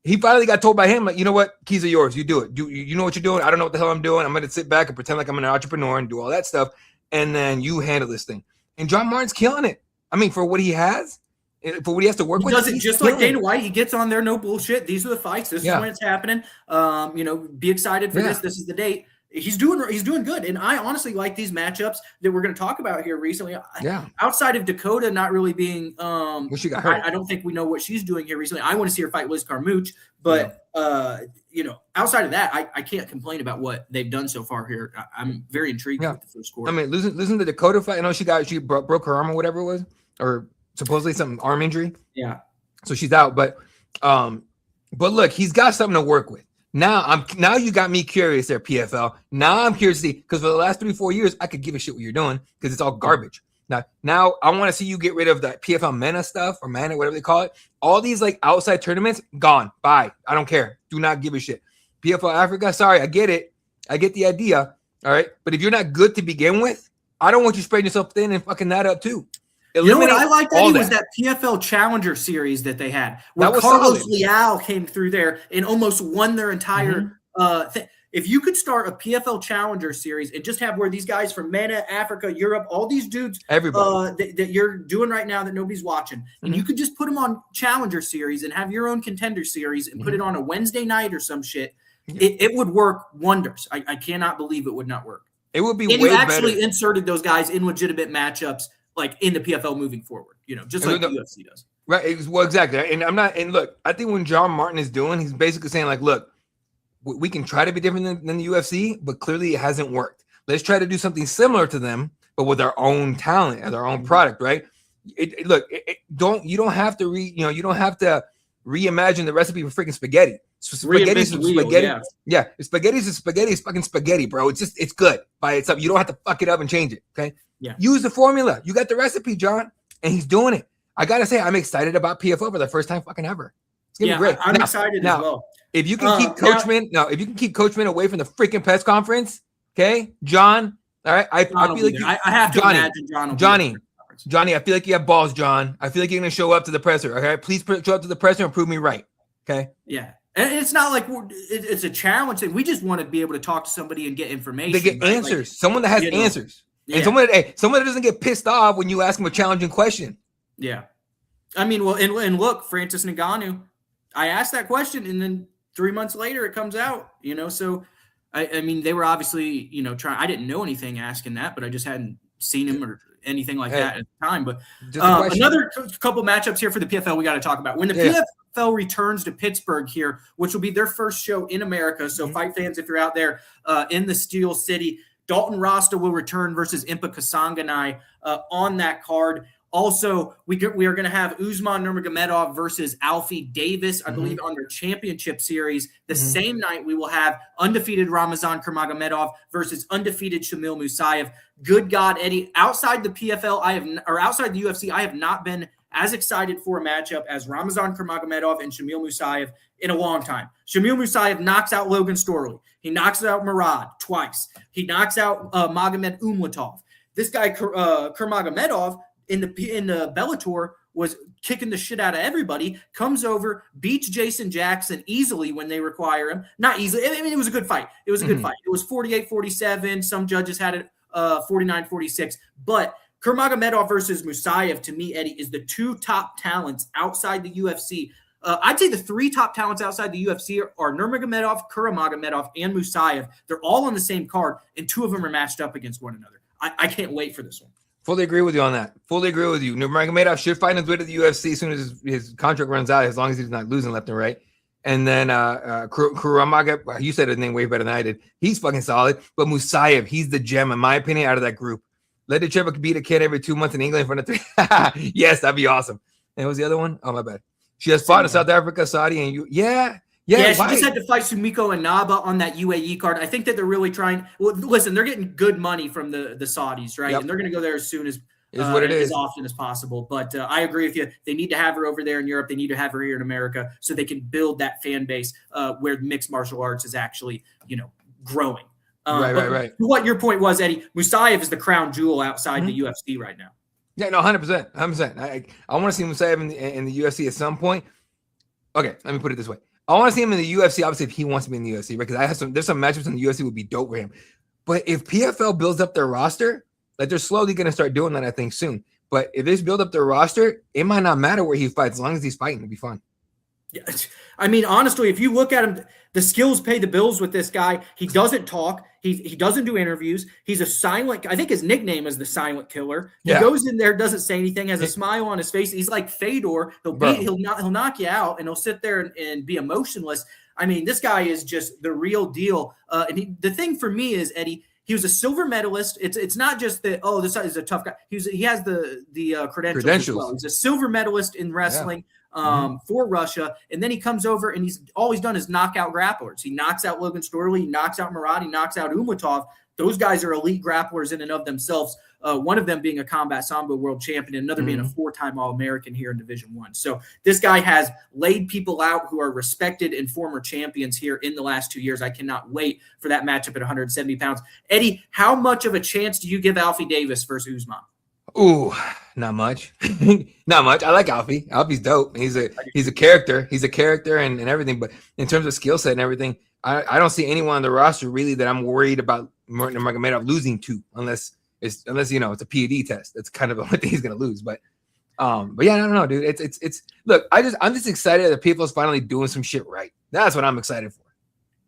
he finally got told by him, like, you know what? Keys are yours. You do it. You know what you're doing? I don't know what the hell I'm doing. I'm going to sit back and pretend like I'm an entrepreneur and do all that stuff. And then you handle this thing. And John Martin's killing it. I mean, for what he has, for what he has to work with. He does it just like Dana White. He gets on there, no bullshit. These are the fights. This is when it's happening. Be excited for this. This is the date. He's doing good. And I honestly like these matchups that we're going to talk about here recently. Outside of Dakota not really being she got hurt. I don't think we know what she's doing here recently. I want to see her fight Liz Carmouche, but outside of that, I can't complain about what they've done so far here. I'm very intrigued with the first quarter. I mean, listen to Dakota fight. I know she broke her arm or whatever it was, or supposedly some arm injury. Yeah. So she's out, but look, he's got something to work with. Now you got me curious there, PFL. Now I'm curious to see, because for the last 3-4 years, I could give a shit what you're doing because it's all garbage. Now I want to see you get rid of the PFL MENA stuff or MENA, whatever they call it. All these like outside tournaments, gone. Bye. I don't care. Do not give a shit. PFL Africa, sorry, I get it. I get the idea. All right. But if you're not good to begin with, I don't want you spreading yourself thin and fucking that up too. You know what I liked, Eddie, was that PFL Challenger series that they had, where Carlos Leal came through there and almost won their entire thing. If you could start a PFL Challenger series and just have where these guys from MENA, Africa, Europe, all these dudes that you're doing right now that nobody's watching, and you could just put them on Challenger series and have your own contender series and put it on a Wednesday night or some shit, it would work wonders. I cannot believe it would not work. It would be and way you actually better. Inserted those guys in legitimate matchups, like in the PFL moving forward, just like the UFC does. Right. Well, exactly. And look, I think when John Martin is doing, he's basically saying like, look, we can try to be different than the UFC, but clearly it hasn't worked. Let's try to do something similar to them, but with our own talent and our own product, right? You don't have to you don't have to reimagine the recipe for freaking spaghetti. Spaghetti is spaghetti. Yeah, spaghetti is spaghetti. It's fucking spaghetti, bro. It's good by itself. You don't have to fuck it up and change it. Okay. Yeah. Use the formula. You got the recipe, John, and he's doing it. I gotta say, I'm excited about PFL for the first time fucking ever. It's gonna be great. I'm excited as well. If you can keep Coachman away from the freaking press conference, okay, John. All right, I feel like I have to imagine Johnny. I feel like you have balls, John. I feel like you're gonna show up to the presser. Okay, please show up to the presser and prove me right. Okay. Yeah. And it's not like it's a challenge thing. We just want to be able to talk to somebody and get information. They get answers. Like, someone that has answers. And someone that doesn't get pissed off when you ask them a challenging question. Yeah. I mean, well, and look, Francis Ngannou, I asked that question, and then 3 months later it comes out, so I mean, they were obviously, trying. I didn't know anything asking that, but I just hadn't seen him or anything like that at the time. But Just another couple matchups here for the PFL we got to talk about. When the PFL returns to Pittsburgh here, which will be their first show in America. So fight fans, if you're out there in the Steel City, Dalton Rosta will return versus Impa Kasanganay on that card. Also, we are going to have Usman Nurmagomedov versus Alfie Davis, I believe, on their championship series. The same night, we will have undefeated Ramazan Nurmagomedov versus undefeated Shamil Musayev. Good God, Eddie, outside the PFL, outside the UFC, I have not been as excited for a matchup as Ramazan Nurmagomedov and Shamil Musayev in a long time. Shamil Musayev knocks out Logan Storley. He knocks out Murad twice. He knocks out Magomed Umlatov. This guy, Nurmagomedov, in the Bellator, was kicking the shit out of everybody, comes over, beats Jason Jackson easily when they require him. Not easily. I mean, it was a good fight. It was a good fight. It was 48-47. Some judges had it 49-46. But Nurmagomedov versus Musayev, to me, Eddie, is the two top talents outside the UFC. I'd say the three top talents outside the UFC are Nurmagomedov, Nurmagomedov, and Musayev. They're all on the same card, and two of them are matched up against one another. I can't wait for this one. Fully agree with you on that. Fully agree with you. Nurmagomedov should find his way to the UFC as soon as his contract runs out, as long as he's not losing left and right. And then Nurmagomedov, you said his name way better than I did. He's fucking solid. But Musayev, he's the gem, in my opinion, out of that group. Let the Trevor beat a kid every 2 months in England in front of three. Yes, that'd be awesome. And what was the other one? Oh, my bad. She has fought in South Africa, Saudi, and she just had to fight Sumiko Inaba on that UAE card. I think that they're really trying. Well, listen, they're getting good money from the Saudis, right? Yep. And they're going to go there as soon as as often as possible. But I agree with you. They need to have her over there in Europe. They need to have her here in America so they can build that fan base where mixed martial arts is actually, growing. Right. What your point was, Eddie, Musayev is the crown jewel outside the UFC right now. Yeah, no, 100%. 100%. I want to see Musayev in the UFC at some point. Okay, let me put it this way. I want to see him in the UFC, obviously, if he wants to be in the UFC, right? Because there's some matchups in the UFC would be dope for him. But if PFL builds up their roster, like they're slowly going to start doing that, I think, soon. But if they build up their roster, it might not matter where he fights, as long as he's fighting, it'll be fun. Yeah, I mean, honestly, if you look at him, the skills pay the bills with this guy. He doesn't talk. He doesn't do interviews. He's a silent. I think his nickname is the Silent Killer. He goes in there, doesn't say anything, has a smile on his face. He's like Fedor. He'll knock you out, and he'll sit there and be emotionless. I mean, this guy is just the real deal. The thing for me is, Eddie, he was a silver medalist. It's not just that, this is a tough guy. He has the credentials. As well. He's a silver medalist in wrestling. For Russia, and then he comes over and all he's done is knock out grapplers. He knocks out Logan Storley, he knocks out Murad, he knocks out Umlatov. Those guys are elite grapplers in and of themselves. One of them being a combat sambo world champion, and another being a 4-time All-American here in Division I. So this guy has laid people out who are respected and former champions here in the last 2 years. I cannot wait for that matchup at 170 pounds. Eddie, how much of a chance do you give Alfie Davis versus Usman? Ooh, not much. Not much. I like Alfie. Alfie's dope. He's a character. He's a character and everything. But in terms of skill set and everything, I don't see anyone on the roster really that I'm worried about Nurmagomedov losing to, unless it's a PED test. That's kind of the only thing he's gonna lose. But yeah, I don't know, dude. It's look, I'm just excited that people's finally doing some shit right. That's what I'm excited for.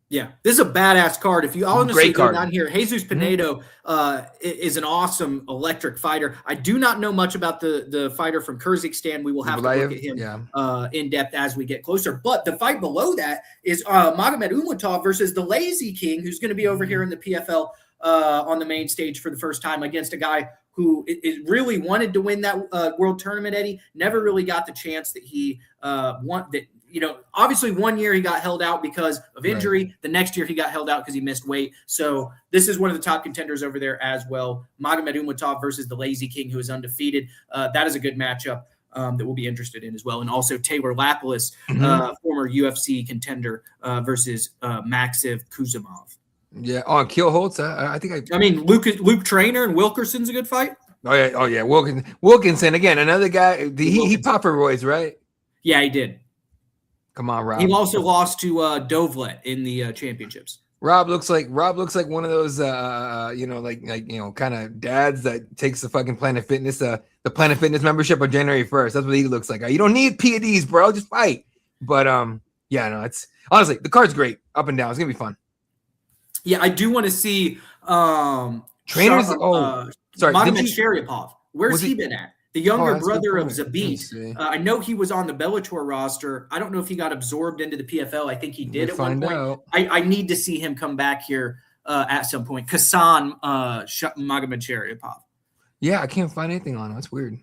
Yeah, this is a badass card. If you honestly go down here, Jesus Pinedo is an awesome electric fighter. I do not know much about the fighter from Kyrgyzstan. We will have to look at him in depth as we get closer. But the fight below that is Magomed Umlatov versus the Lazy King, who's going to be over here in the PFL on the main stage for the first time against a guy who really wanted to win that world tournament, Eddie. Never really got the chance that he wanted. Obviously 1 year he got held out because of injury. Right. The next year he got held out because he missed weight. So this is one of the top contenders over there as well. Magomed Umlatov versus the Lazy King, who is undefeated. That is a good matchup that we'll be interested in as well. And also Taylor Lapilus, former UFC contender versus Maxiv Kuzumov. Yeah, on Kill Holtz. I mean, Luke Traynor and Wilkerson's a good fight. Oh yeah. Wilkinson again, another guy. He popped for Royce, right? Yeah, he did. Come on, Rob. He also lost to Dovlet in the championships. Rob looks like one of those kind of dads that takes the fucking Planet Fitness the Planet Fitness membership on January 1st. That's what he looks like. You don't need PEDs, bro. Just fight. But it's honestly the card's great, up and down. It's gonna be fun. Yeah, I do want to see trainers. Magomed Sharipov Where's he been at? The younger brother of Zabit. I know he was on the Bellator roster. I don't know if he got absorbed into the PFL. I think he did at one point. I need to see him come back here at some point. Magomedov. Yeah, I can't find anything on him. That's weird.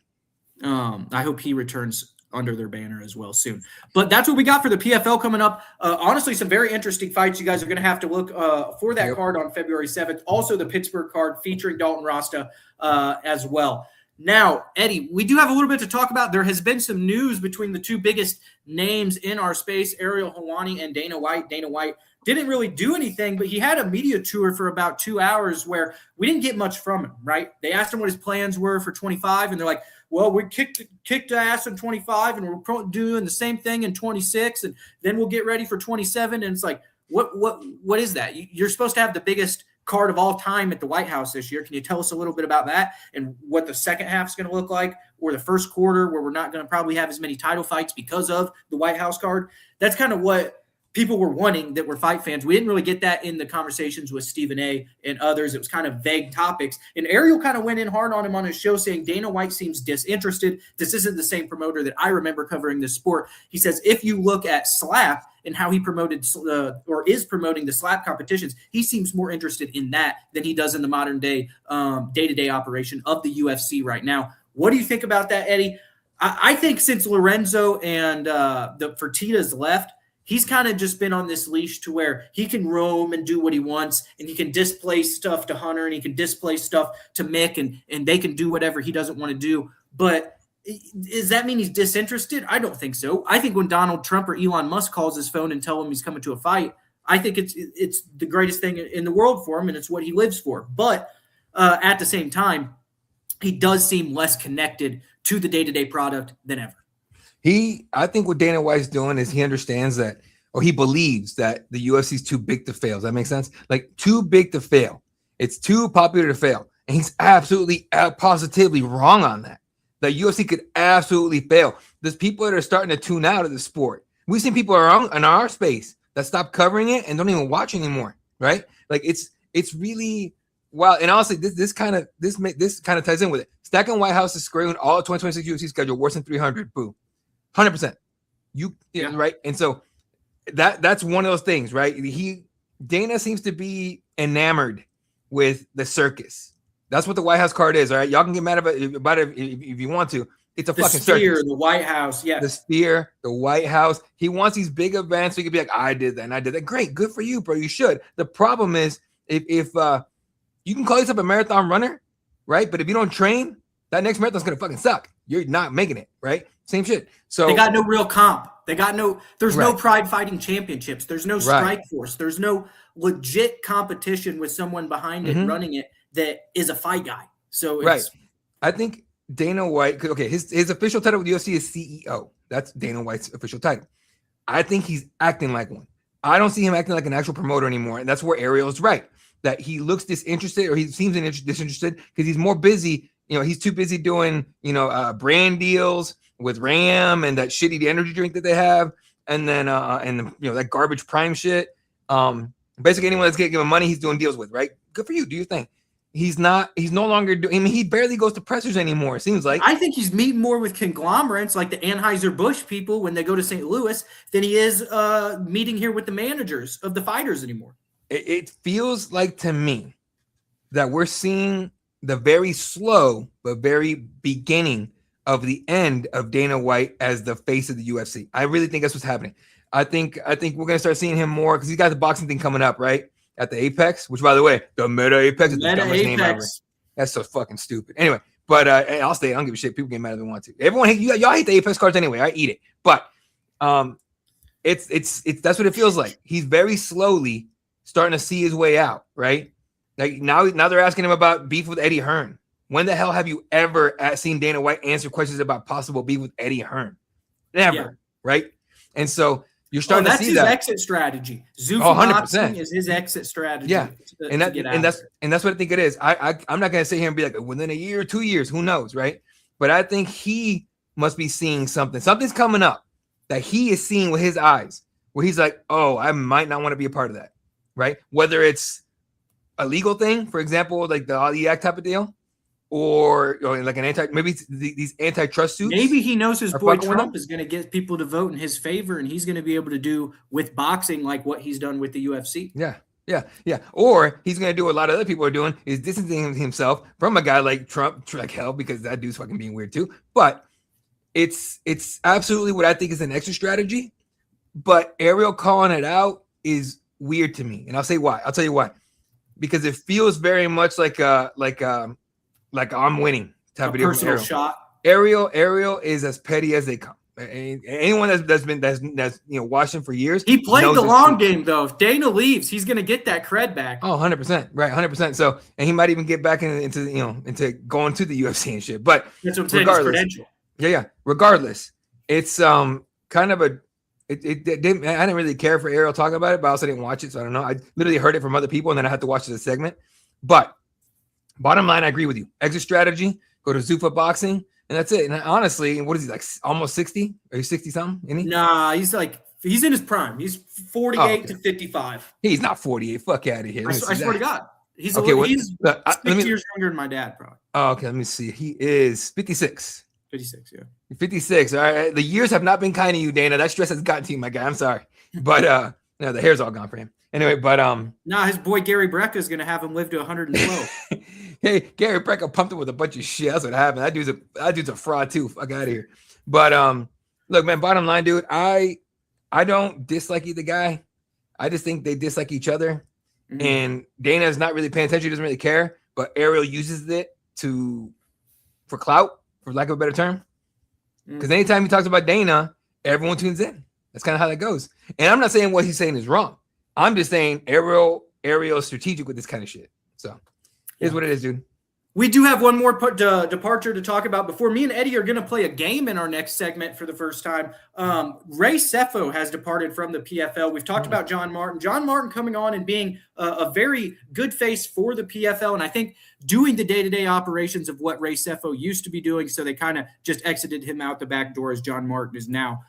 I hope he returns under their banner as well soon. But that's what we got for the PFL coming up. Honestly, some very interesting fights. You guys are going to have to look for that card on February 7th. Also, the Pittsburgh card featuring Dalton Rosta as well. Now, Eddie, we do have a little bit to talk about. There has been some news between the two biggest names in our space, Ariel Helwani and Dana White. Dana White didn't really do anything, but he had a media tour for about 2 hours where we didn't get much from him, right? They asked him what his plans were for 25, and they're like, well, we kicked ass in 25, and we're doing the same thing in 26, and then we'll get ready for 27. And it's like, what is that? You're supposed to have the biggest card of all time at the White House this year. Can you tell us a little bit about that and what the second half is going to look like, or the first quarter where we're not going to probably have as many title fights because of the White House card? That's kind of what people were wanting that were fight fans. We didn't really get that in the conversations with Stephen A. and others. It was kind of vague topics. And Ariel kind of went in hard on him on his show saying Dana White seems disinterested. This isn't the same promoter that I remember covering this sport. He says if you look at Slap and how he promoted or is promoting the Slap competitions, he seems more interested in that than he does in the modern day day-to-day operation of the UFC right now. What do you think about that, Eddie? I think since Lorenzo and the Fertitas left, he's kind of just been on this leash to where he can roam and do what he wants, and he can display stuff to Hunter, and he can display stuff to Mick, and they can do whatever he doesn't want to do. But does that mean he's disinterested? I don't think so. I think when Donald Trump or Elon Musk calls his phone and tell him he's coming to a fight, I think it's the greatest thing in the world for him, and it's what he lives for. But at the same time, he does seem less connected to the day-to-day product than ever. I think what Dana White's doing is he understands that, or he believes that the UFC is too big to fail. Does that make sense? Like too big to fail. It's too popular to fail. And he's absolutely positively wrong on that. The UFC could absolutely fail. There's people that are starting to tune out of the sport. We've seen people around in our space that stop covering it and don't even watch anymore, right? Like it's really wow. And honestly, this kind of ties in with it. Stacking White House is screwing all 2026 UFC schedule worse than 300. Boo. 100%. Right. And so that's one of those things, right? Dana seems to be enamored with the circus. That's what the White House card is. All right. Y'all can get mad about it if you want to. It's a fucking circus. The White House. Yeah. The Sphere, the White House. He wants these big events. So he could be like, I did that and I did that. Great. Good for you, bro. You should. The problem is if you can call yourself a marathon runner, right? But if you don't train, that next marathon's going to fucking suck. You're not making it, right? Same shit. So they got no real comp. There's no Pride Fighting Championships. There's no Strike Force. There's no legit competition with someone behind it running it that is a fight guy. So I think Dana White, his official title with UFC is CEO. That's Dana White's official title. I think he's acting like one. I don't see him acting like an actual promoter anymore. And that's where Ariel's right. That he looks disinterested, or he seems disinterested because he's more busy. He's too busy doing, brand deals with Ram and that shitty energy drink that they have. And then, that garbage Prime shit. Basically anyone that's getting him money, he's doing deals with, right? Good for you. Do your thing. He's no longer doing, he barely goes to pressers anymore. It seems like. I think he's meeting more with conglomerates like the Anheuser-Busch people when they go to St. Louis than he is meeting here with the managers of the fighters anymore. It feels like to me that we're seeing the very slow but very beginning of the end of Dana White as the face of the UFC. I really think that's what's happening. I think we're gonna start seeing him more because he's got the boxing thing coming up, right? At the Apex, which by the way, the Meta Apex is the dumbest name ever. That's so fucking stupid. Anyway, but I'll stay. I don't give a shit. People get mad if they want to. Everyone y'all hate the Apex cards anyway. I eat it. But it's that's what it feels like. He's very slowly starting to see his way out, right? Like now they're asking him about beef with Eddie Hearn. When the hell have you ever seen Dana White answer questions about possible beef with Eddie Hearn? Never, right? And so you're starting to see that. That's his exit strategy. 100% is his exit strategy. Yeah, and that's what I think it is. I'm not gonna sit here and be like within a year or 2 years, who knows, right? But I think he must be seeing something. Something's coming up that he is seeing with his eyes, where he's like, oh, I might not want to be a part of that, right? Whether it's a legal thing, for example, like the Ali Act type of deal, or like maybe these antitrust suits. Maybe he knows his boy Trump is going to get people to vote in his favor, and he's going to be able to do with boxing like what he's done with the UFC. Yeah. Or he's going to do what a lot of other people are doing, is distancing himself from a guy like Trump, like hell, because that dude's fucking being weird too. But it's absolutely what I think is an extra strategy. But Ariel calling it out is weird to me, and I'll say why. I'll tell you why. Because it feels very much like I'm winning type of deal. Personal shot. Ariel is as petty as they come. Anyone that's watching for years. He played the long game though. If Dana leaves, he's gonna get that cred back. Oh, 100%. Right, 100%. So, and he might even get back into going to the UFC and shit. But that's what I'm saying. His credential. Yeah. Regardless, it's kind of a. I didn't really care for Ariel talking about it, but I also didn't watch it, so I don't know. I literally heard it from other people, and then I had to watch the segment. But bottom line, I agree with you. Exit strategy, go to Zuffa Boxing, and that's it. And honestly, what is he, like almost 60? Are you 60 something? Isn't he? Nah, he's in his prime. He's 48 to 55. He's not 48. Fuck out of here. I swear to God. He's okay, he's 6 years younger than my dad, probably. Oh, okay, let me see. He is 56. 56, yeah. 56. All right. The years have not been kind to you, Dana. That stress has gotten to you, my guy. I'm sorry. But no, the hair's all gone for him. Anyway, but his boy Gary Brecka is gonna have him live to 112. Hey, Gary Brecka pumped him with a bunch of shit. That's what happened. That dude's a fraud too. Fuck out of here. But look, man, bottom line, dude, I don't dislike either guy. I just think they dislike each other. Mm-hmm. And Dana is not really paying attention, he doesn't really care, but Ariel uses it for clout, for lack of a better term. Because anytime he talks about Dana, everyone tunes in. That's kind of how that goes. And I'm not saying what he's saying is wrong. I'm just saying Ariel is strategic with this kind of shit. So here's what it is, dude. We do have one more departure to talk about before me and Eddie are going to play a game in our next segment for the first time. Ray Sefo has departed from the PFL. We've talked about John Martin. John Martin coming on and being a very good face for the PFL, and I think doing the day-to-day operations of what Ray Sefo used to be doing, so they kind of just exited him out the back door as John Martin is now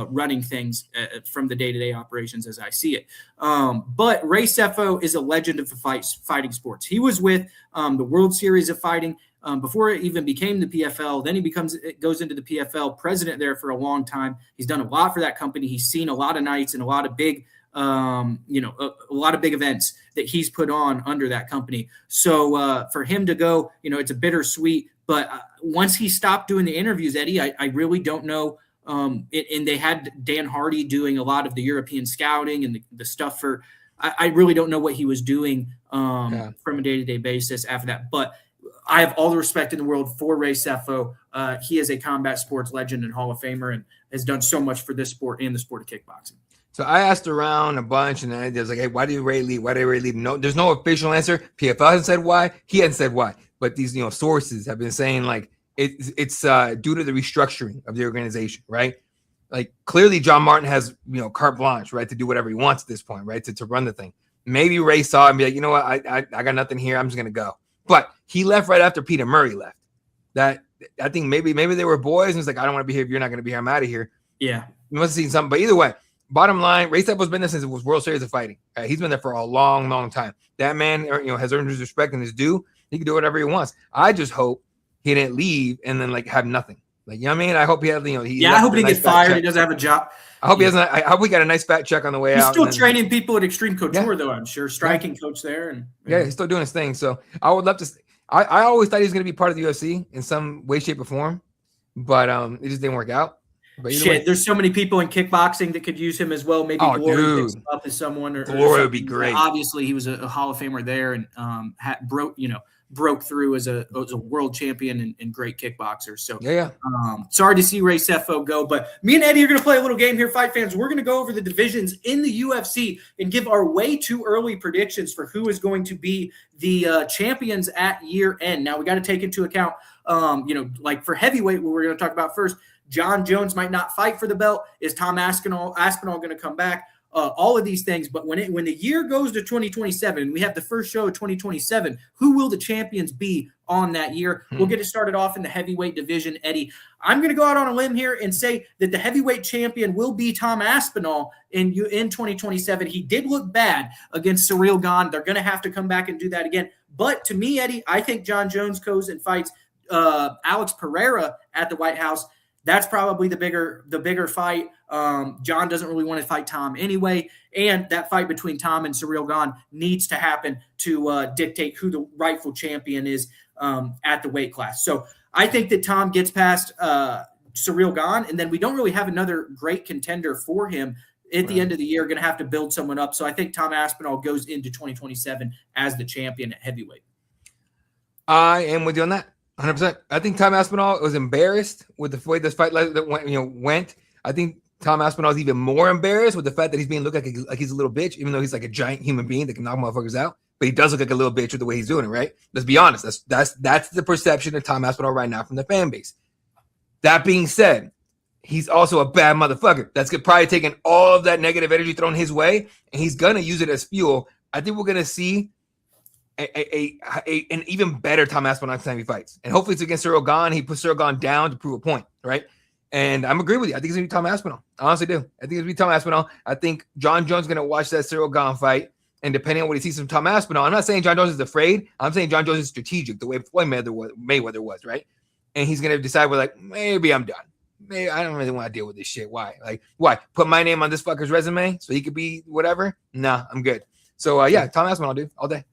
running things from the day-to-day operations as I see it. But Ray Sefo is a legend of the fighting sports. He was with the World Series of Fighting before it even became the PFL. Then he goes into the PFL, president there for a long time. He's done a lot for that company. He's seen a lot of nights and a lot of big, a lot of big events that he's put on under that company. So for him to go, it's a bittersweet. But once he stopped doing the interviews, Eddie, I really don't know. And they had Dan Hardy doing a lot of the European scouting and the stuff for. I really don't know what he was doing from a day-to-day basis after that. But I have all the respect in the world for Ray Sefo. He is a combat sports legend and Hall of Famer and has done so much for this sport and the sport of kickboxing. So I asked around a bunch, and I was like, hey, why did Ray leave? Why did Ray leave? No, there's no official answer. PFL hasn't said why. He hasn't said why. But these sources have been saying like it's due to the restructuring of the organization, right? Like clearly John Martin has carte blanche, right, to do whatever he wants at this point, right, to run the thing. Maybe Ray saw it and be like, you know what, I got nothing here, I'm just gonna go. But he left right after Peter Murray left. That I think maybe they were boys and it's like, I don't want to be here if you're not gonna be here, I'm out of here. Yeah, you must have seen something. But either way, bottom line, Ray Sefo's been there since it was World Series of Fighting. He's been there for a long, long time. That man, has earned his respect and his due. He can do whatever he wants. I just hope he didn't leave and then like have nothing. Like, you know what I mean? I hope he had, I hope he gets fired. He doesn't have a job. I hope he doesn't. I hope we got a nice fat check on the way out. He's still training people at Extreme Couture, though, I'm sure. Striking coach there. And he's still doing his thing. So I would love to. I always thought he was going to be part of the UFC in some way, shape, or form, but it just didn't work out. But there's so many people in kickboxing that could use him as well. Maybe Glory picks him up as someone. Glory would be great. Obviously, he was a Hall of Famer there and broke through as a world champion and great kickboxer. So sorry to see Ray Sefo go, but me and Eddie are going to play a little game here, fight fans. We're going to go over the divisions in the UFC and give our way too early predictions for who is going to be the champions at year end. Now we got to take into account, like for heavyweight, what we're going to talk about first, John Jones might not fight for the belt. Is Tom Aspinall going to come back? all of these things. But when the year goes to 2027, we have the first show of 2027, who will the champions be on that year? We'll get it started off in the heavyweight division, Eddie. I'm going to go out on a limb here and say that the heavyweight champion will be Tom Aspinall in 2027. He did look bad against Ciryl Gane. They're going to have to come back and do that again. But to me, Eddie, I think John Jones goes and fights Alex Pereira at the White House. That's probably the bigger fight. John doesn't really want to fight Tom anyway, and that fight between Tom and Ciryl Gane needs to happen to dictate who the rightful champion is at the weight class. So I think that Tom gets past Ciryl Gane, and then we don't really have another great contender for him at the end of the year. Going to have to build someone up. So I think Tom Aspinall goes into 2027 as the champion at heavyweight. I am with you on that. 100%. I think Tom Aspinall was embarrassed with the way this fight went. I think Tom Aspinall is even more embarrassed with the fact that he's being looked like he's a little bitch, even though he's like a giant human being that can knock motherfuckers out. But he does look like a little bitch with the way he's doing it, right? Let's be honest. That's the perception of Tom Aspinall right now from the fan base. That being said, he's also a bad motherfucker. That's probably taking all of that negative energy thrown his way, and he's gonna use it as fuel. I think we're gonna see an even better Tom Aspinall next time he fights. And hopefully it's against Ciryl Gane. He puts Ciryl Gane down to prove a point, right? And I'm agreeing with you. I think it's going to be Tom Aspinall. I honestly do. I think it's going to be Tom Aspinall. I think John Jones is going to watch that Ciryl Gane fight. And depending on what he sees from Tom Aspinall, I'm not saying John Jones is afraid. I'm saying John Jones is strategic, the way Floyd Mayweather was, right? And he's going to decide, maybe I'm done. Maybe I don't really want to deal with this shit. Why? Why? Put my name on this fucker's resume so he could be whatever? Nah, I'm good. So, Tom Aspinall, dude, all day.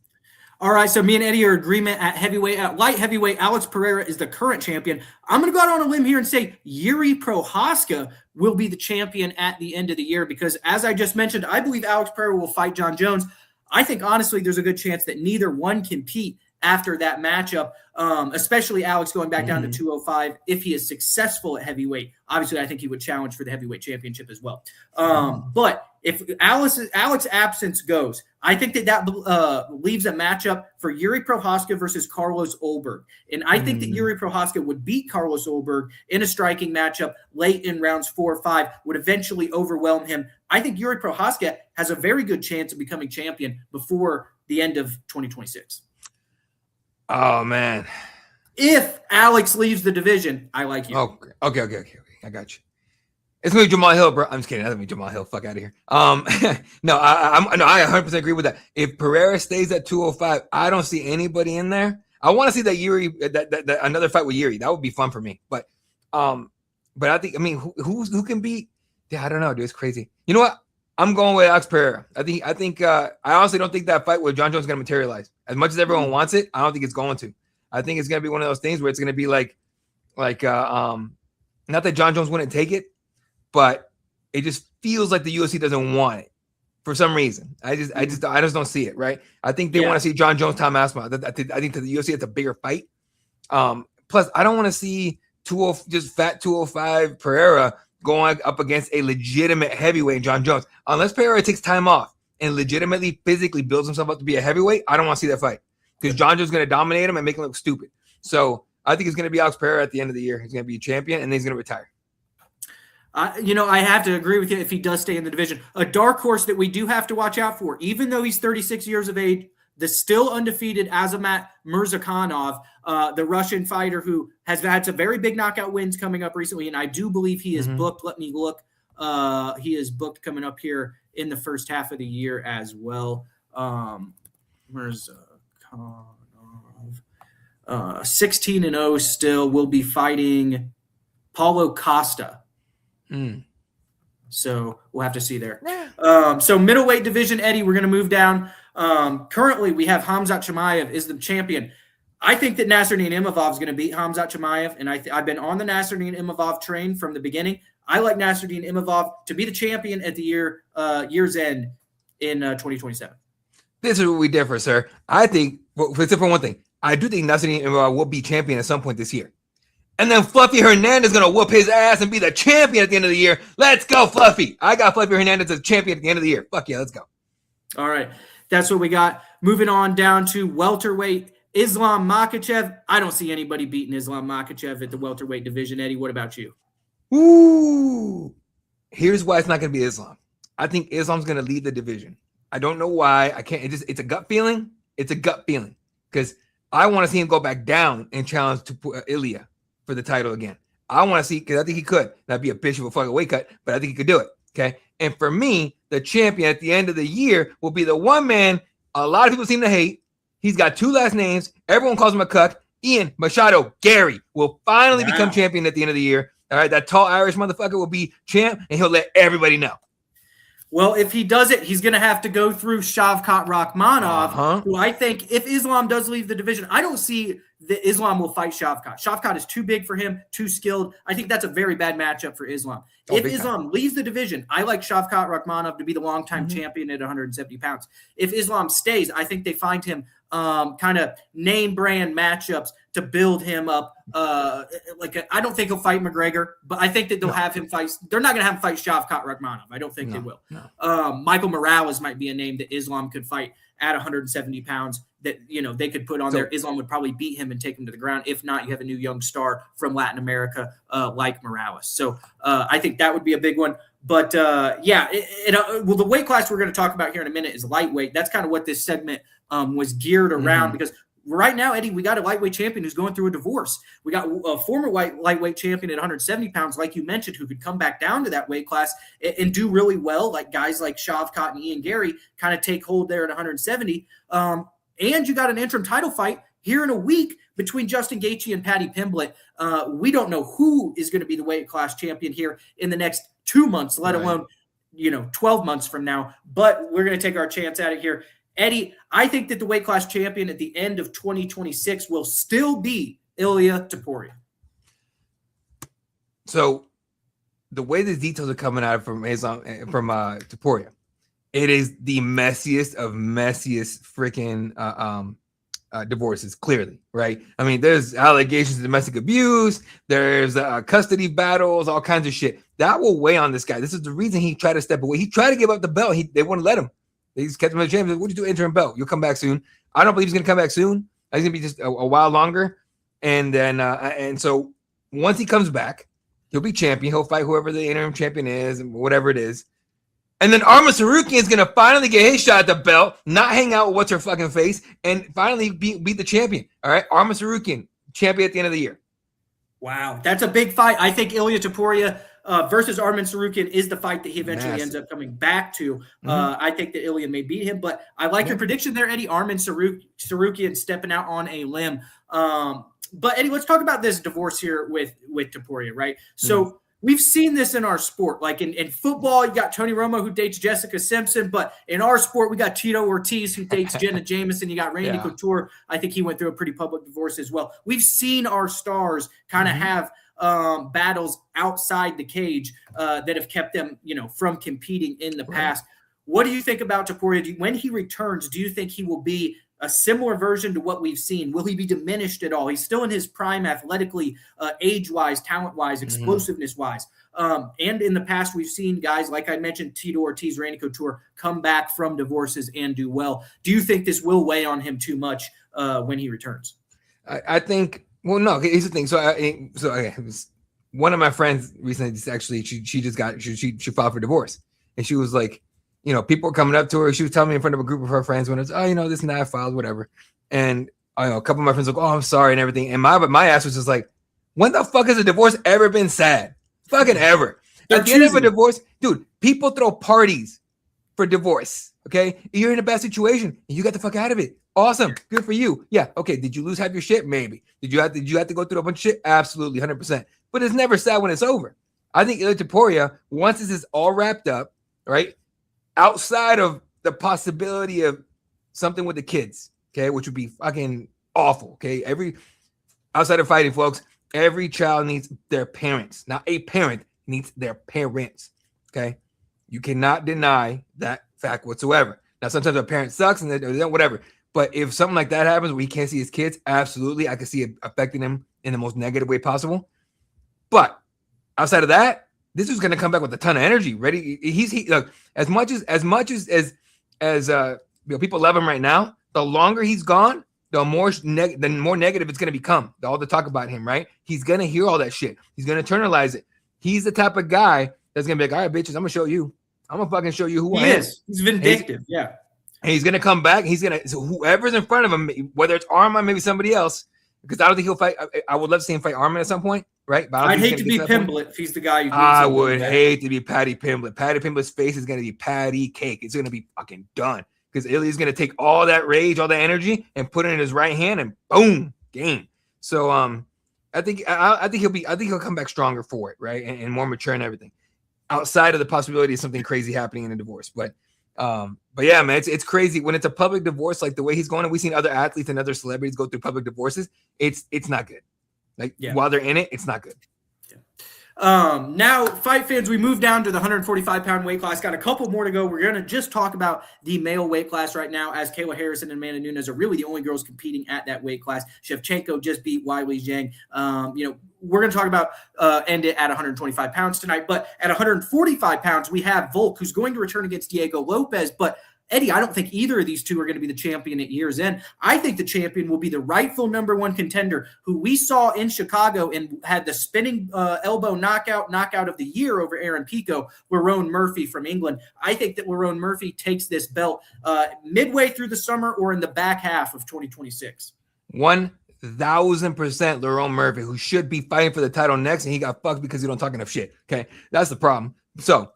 All right, so me and Eddie are in agreement at heavyweight. At light heavyweight, Alex Pereira is the current champion. I'm going to go out on a limb here and say Yuri Prochazka will be the champion at the end of the year because, as I just mentioned, I believe Alex Pereira will fight John Jones. I think, honestly, there's a good chance that neither one compete after that matchup, especially Alex going back down to 205 if he is successful at heavyweight. Obviously, I think he would challenge for the heavyweight championship as well. But if Alex's absence goes, I think that leaves a matchup for Yuri Prochazka versus Carlos Ulberg. And I think that Yuri Prochazka would beat Carlos Ulberg in a striking matchup late in rounds 4 or 5, would eventually overwhelm him. I think Yuri Prochazka has a very good chance of becoming champion before the end of 2026. Oh, man. If Alex leaves the division, I like you. Okay. I got you. It's going to be Jamal Hill, bro. I'm just kidding. That's going to be Jamal Hill. Fuck out of here. No, I 100% agree with that. If Pereira stays at 205, I don't see anybody in there. I want to see that Yuri, that another fight with Yuri. That would be fun for me. But I think, who can beat? Yeah, I don't know, dude. It's crazy. You know what? I'm going with Alex Pereira. I honestly don't think that fight with John Jones is going to materialize. As much as everyone wants it, I don't think it's going to. I think it's going to be one of those things where it's going to be like not that John Jones wouldn't take it, but it just feels like the UFC doesn't want it for some reason. I just don't see it, right? I think they want to see John Jones, Tom Aspinall. I think to the UFC it's a bigger fight. Plus, I don't want to see just fat 205 Pereira going up against a legitimate heavyweight John Jones. Unless Pereira takes time off and legitimately physically builds himself up to be a heavyweight, I don't want to see that fight because John Jones is going to dominate him and make him look stupid. So I think it's going to be Alex Pereira at the end of the year. He's going to be a champion, and then he's going to retire. I have to agree with you if he does stay in the division. A dark horse that we do have to watch out for, even though he's 36 years of age, the still undefeated Azamat Murzakanov, the Russian fighter who has had some very big knockout wins coming up recently, and I do believe he is booked. Let me look. He is booked coming up here in the first half of the year as well. Murzakanov, 16-0 still, will be fighting Paulo Costa. So we'll have to see there. So middleweight division, Eddie, we're going to move down. Currently, we have Khamzat Chimaev is the champion. I think that Nasruddin Imavov is going to beat Khamzat Chimaev, and I've been on the Nasruddin Imavov train from the beginning. I like Nasruddin Imavov to be the champion at the year's end in 2027. This is where we differ, sir. I think, except for one thing, I do think Nasruddin Imavov will be champion at some point this year. And then Fluffy Hernandez is going to whoop his ass and be the champion at the end of the year. Let's go, Fluffy. I got Fluffy Hernandez as champion at the end of the year. Fuck yeah, let's go. All right. That's what we got. Moving on down to welterweight, Islam Makhachev. I don't see anybody beating Islam Makhachev at the welterweight division. Eddie, what about you? Ooh. Here's why it's not going to be Islam. I think Islam's going to lead the division. I don't know why. I can't. It's a gut feeling. It's a gut feeling because I want to see him go back down and challenge to Ilya for the title again. I want to see, because I think he could. That'd be a bitch of a fucking weight cut, but I think he could do it. Okay. And for me, the champion at the end of the year will be the one man a lot of people seem to hate. He's got 2 last names. Everyone calls him a cuck. Ian Machado Gary will finally become champion at the end of the year. All right. That tall Irish motherfucker will be champ, and he'll let everybody know. Well, if he does it, he's going to have to go through Shavkat Rakhmonov, who I think, if Islam does leave the division, I don't see that Islam will fight Shavkat. Shavkat is too big for him, too skilled. I think that's a very bad matchup for Islam. If Islam leaves the division, I like Shavkat Rakhmonov to be the longtime champion at 170 pounds. If Islam stays, I think they find him kind of name brand matchups to build him up. I don't think he'll fight McGregor, but I think that they'll have him fight. They're not going to have him fight Shavkat Rakhmonov. I don't think they will. No. Michael Morales might be a name that Islam could fight at 170 pounds that, they could put on there. Islam would probably beat him and take him to the ground. If not, you have a new young star from Latin America like Morales. So I think that would be a big one. But the weight class we're going to talk about here in a minute is lightweight. That's kind of what this segment was geared around because right now, Eddie, we got a lightweight champion who's going through a divorce. We got a former lightweight champion at 170 pounds, like you mentioned, who could come back down to that weight class and do really well, like guys like Shavkat and Ian Gary kind of take hold there at 170. And you got an interim title fight here in a week between Justin Gaethje and Paddy Pimblett. We don't know who is going to be the weight class champion here in the next 2 months, let alone 12 months from now. But we're going to take our chance at it here. Eddie, I think that the weight class champion at the end of 2026 will still be Ilia Topuria. So the way the details are coming out from Topuria, it is the messiest freaking divorces, clearly, right? I mean, there's allegations of domestic abuse, there's custody battles, all kinds of shit. That will weigh on this guy. This is the reason he tried to step away. He tried to give up the belt. They wouldn't let him. They just kept him as champion. What do you do, interim belt? You'll come back soon. I don't believe he's going to come back soon. He's going to be just a while longer. And then, and so once he comes back, he'll be champion. He'll fight whoever the interim champion is and whatever it is. And then Arman Tsarukyan is going to finally get his shot at the belt, not hang out with what's her fucking face, and finally beat the champion. All right. Arman Tsarukyan, champion at the end of the year. Wow. That's a big fight. I think Ilia Topuria versus Arman Tsarukyan is the fight that he eventually ends up coming back to. I think that Ilia may beat him, but I like your prediction there, Eddie. Arman Tsarukyan stepping out on a limb. But Eddie, let's talk about this divorce here with Topuria, right? So we've seen this in our sport. Like in football, you got Tony Romo who dates Jessica Simpson, but in our sport, we got Tito Ortiz who dates Jenna Jameson. You got Randy Couture. I think he went through a pretty public divorce as well. We've seen our stars kind of have battles outside the cage that have kept them, from competing in the past. What do you think about Topuria? When he returns, do you think he will be a similar version to what we've seen? Will he be diminished at all? He's still in his prime athletically, age-wise, talent-wise, explosiveness-wise. And in the past, we've seen guys, like I mentioned, Tito Ortiz, Randy Couture, come back from divorces and do well. Do you think this will weigh on him too much when he returns? I think, well, no, here's the thing. One of my friends recently, actually, she filed for divorce. And she was like, people were coming up to her. She was telling me in front of a group of her friends when it's, this and that, I filed, whatever. And a couple of my friends were like, oh, I'm sorry and everything. And my ass was just like, when the fuck has a divorce ever been sad? Fucking ever. At the end of a divorce, dude, people throw parties for divorce. Okay. You're in a bad situation and you got the fuck out of it. Awesome. Good for you. Yeah. Okay. Did you lose half your shit? Maybe. Did you have to go through a bunch of shit? Absolutely. 100%. But it's never sad when it's over. I think Ilia Topuria, once this is all wrapped up, right? Outside of the possibility of something with the kids, okay, which would be fucking awful, okay? Outside of fighting, folks, every child needs their parents. Now, a parent needs their parents, okay? You cannot deny that fact whatsoever. Now, sometimes a parent sucks and they're whatever, but if something like that happens where he can't see his kids, absolutely, I can see it affecting him in the most negative way possible. But outside of that, this is going to come back with a ton of energy. Ready? Look, as much as people love him right now, the longer he's gone, the more negative it's going to become. All the talk about him, right? He's going to hear all that shit. He's going to internalize it. He's the type of guy that's going to be like, all right, bitches, I'm going to show you. I'm gonna fucking show you who He I am. is. He's vindictive. Yeah. And he's gonna come back. So whoever's in front of him, whether it's Arman, maybe somebody else, because I don't think he'll fight. I would love to see him fight Arman at some point, right? But I'd hate to be Pimblett if he's the guy. I would hate to be Patty Pimblett. Patty Pimblett's face is gonna be patty cake. It's gonna be fucking done because Ilya's gonna take all that rage, all that energy, and put it in his right hand, and boom, game. So I think he'll come back stronger for it, right, and more mature and everything. Outside of the possibility of something crazy happening in a divorce, but yeah, man, it's crazy when it's a public divorce like the way he's going. And we've seen other athletes and other celebrities go through public divorces. It's not good. While they're in it, it's not good. Yeah. Now, fight fans, we move down to the 145-pound weight class. Got a couple more to go. We're going to just talk about the male weight class right now, as Kayla Harrison and Amanda Nunes are really the only girls competing at that weight class. Shevchenko just beat Weili Zhang. We're going to talk about end it at 125 pounds tonight. But at 145 pounds, we have Volk, who's going to return against Diego Lopez. But Eddie, I don't think either of these two are going to be the champion at year's end. I think the champion will be the rightful number one contender who we saw in Chicago and had the spinning elbow knockout of the year over Aaron Pico, Lerone Murphy from England. I think that Lerone Murphy takes this belt midway through the summer or in the back half of 2026. 1,000% Lerone Murphy, who should be fighting for the title next, and he got fucked because he don't talk enough shit. Okay, that's the problem. So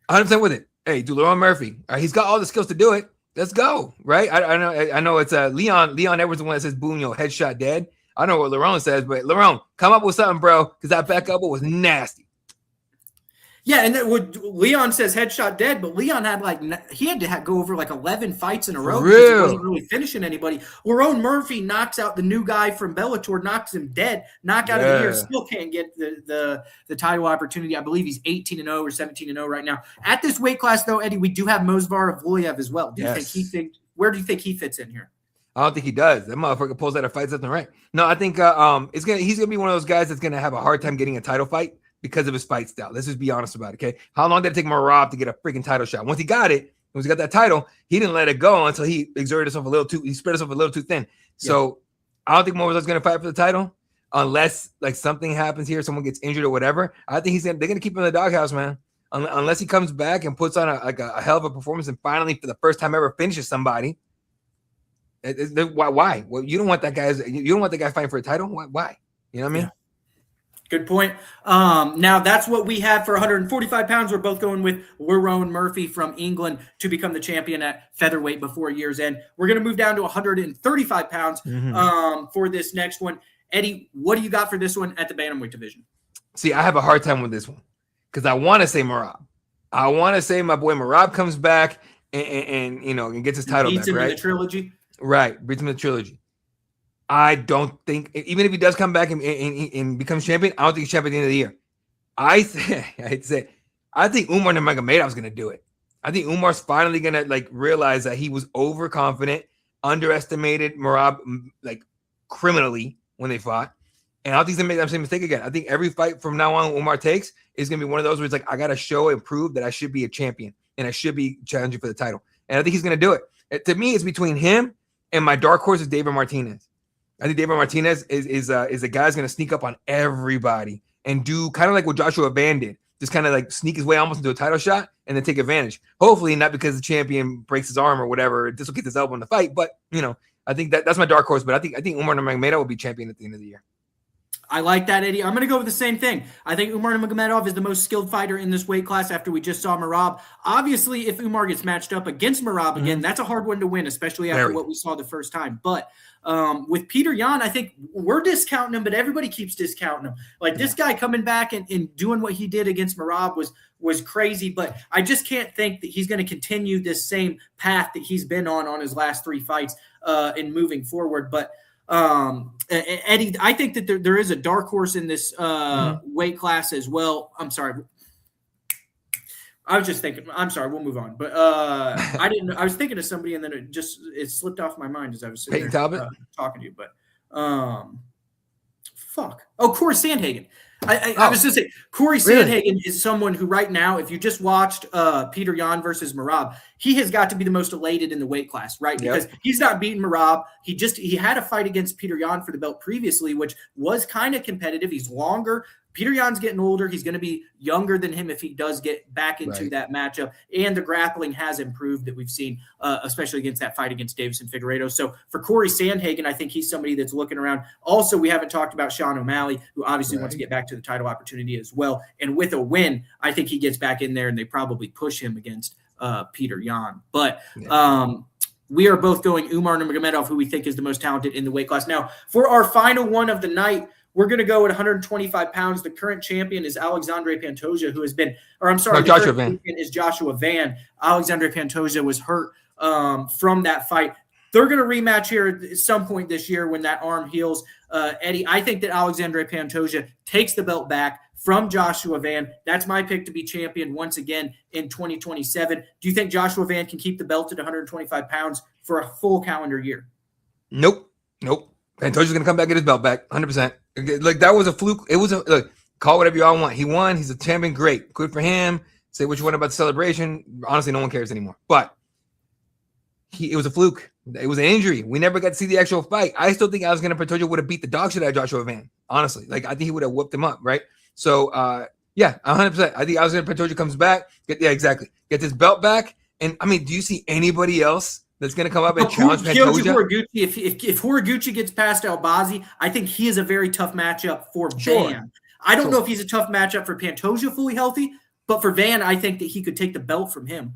100% with it. Hey, do Lerone Murphy. He's got all the skills to do it. Let's go, right? I know it's Leon Edwards, the one that says, boom, headshot dead. I don't know what Lerone says, but Lerone, come up with something, bro, because that back elbow was nasty. Yeah, and Leon says headshot dead, but Leon had to go over 11 fights in a row because he wasn't really finishing anybody. Lerone Murphy knocks out the new guy from Bellator, knocks him dead, knockout of the year, still can't get the title opportunity. I believe he's 18-0 or 17-0 right now. At this weight class, though, Eddie, we do have Movsar Evloev as well. Where do you think he fits in here? I don't think he does. That motherfucker pulls out a fight something right. No, I think he's gonna be one of those guys that's gonna have a hard time getting a title fight because of his fight style. Let's just be honest about it, okay? How long did it take Marab to get a freaking title shot? Once he got that title, he didn't let it go until he exerted himself he spread himself a little too thin. So I don't think Movsar's gonna fight for the title unless something happens here, someone gets injured or whatever. I think they're gonna keep him in the doghouse, man. Unless he comes back and puts on a hell of a performance and finally for the first time ever finishes somebody. Why? Well, you don't want that guy fighting for a title. Why? You know what I mean? Yeah. Good point. Now that's what we have for 145 pounds. We're both going with Lerone Murphy from England to become the champion at featherweight before year's end. We're going to move down to 135 pounds for this next one. Eddie, what do you got for this one at the bantamweight division? See, I have a hard time with this one because I want to say Marab. I want to say my boy Marab comes back and gets his title back, right? In the trilogy. Right, beats him in the trilogy. I don't think, even if he does come back and becomes champion, I don't think he's champion at the end of the year. I think Umar Nurmagomedov is going to do it. I think Umar's finally going to realize that he was overconfident, underestimated Marab criminally when they fought. And I don't think he's going to make that same mistake again. I think every fight from now on Umar takes is going to be one of those where it's I got to show and prove that I should be a champion and I should be challenging for the title. And I think he's going to do it. To me, it's between him and my dark horse is David Martinez. I think David Martinez is a guy who's going to sneak up on everybody and do kind of like what Joshua Van did. Just kind of sneak his way almost into a title shot and then take advantage. Hopefully not because the champion breaks his arm or whatever, dislocates his elbow in the fight. But, I think that's my dark horse. But I think Umar Nurmagomedov will be champion at the end of the year. I like that, Eddie. I'm going to go with the same thing. I think Umar Nurmagomedov is the most skilled fighter in this weight class after we just saw Marab. Obviously, if Umar gets matched up against Marab again, that's a hard one to win, especially after what we saw the first time. But with Peter Yan, I think we're discounting him, but everybody keeps discounting him. This guy coming back and doing what he did against Marab was crazy, but I just can't think that he's going to continue this same path that he's been on his last three fights in moving forward. But Eddie, I think that there is a dark horse in this weight class as well. I'm sorry. I was just thinking, I'm sorry, we'll move on. But I was thinking of somebody and then it slipped off my mind as I was sitting there, talking to you. But Corey Sandhagen. I was just saying, Corey Sandhagen is someone who right now, if you just watched Peter Yan versus Marab, he has got to be the most elated in the weight class, right? Because he's not beating Merab. He had a fight against Peter Yan for the belt previously, which was kind of competitive. He's longer. Peter Yan's getting older. He's going to be younger than him if he does get back into that matchup. And the grappling has improved that we've seen, especially against that fight against Davison Figueiredo. So for Corey Sandhagen, I think he's somebody that's looking around. Also, we haven't talked about Sean O'Malley, who obviously wants to get back to the title opportunity as well. And with a win, I think he gets back in there and they probably push him against Peter Yan. But we are both going Umar Nurmagomedov, who we think is the most talented in the weight class. Now, for our final one of the night, we're going to go at 125 pounds. The current champion is Alexandre Pantoja, who has been – or I'm sorry, Joshua Van. Is Joshua Van. Alexandre Pantoja was hurt from that fight. They're going to rematch here at some point this year when that arm heals. Eddie, I think that Alexandre Pantoja takes the belt back from Joshua Van. That's my pick to be champion once again in 2027. Do you think Joshua Van can keep the belt at 125 pounds for a full calendar year? Nope. Pantoja's going to come back, get his belt back, 100%. Like, that was a fluke. It was look, call whatever you all want. He won. He's a champion. Great. Good for him. Say what you want about the celebration. Honestly, no one cares anymore. But it was a fluke. It was an injury. We never got to see the actual fight. I still think Alexandre Pantoja would have beat the dog shit out of Joshua Van. Honestly. Like, I think he would have whooped him up, right? So, 100%. I think Alexandre Pantoja comes back. Get this belt back. And, I mean, do you see anybody else that's going to come up and challenge Pantoja? Horiguchi, if Horiguchi gets past Albazi, I think he is a very tough matchup for Van. I don't know if he's a tough matchup for Pantoja fully healthy, but for Van, I think that he could take the belt from him.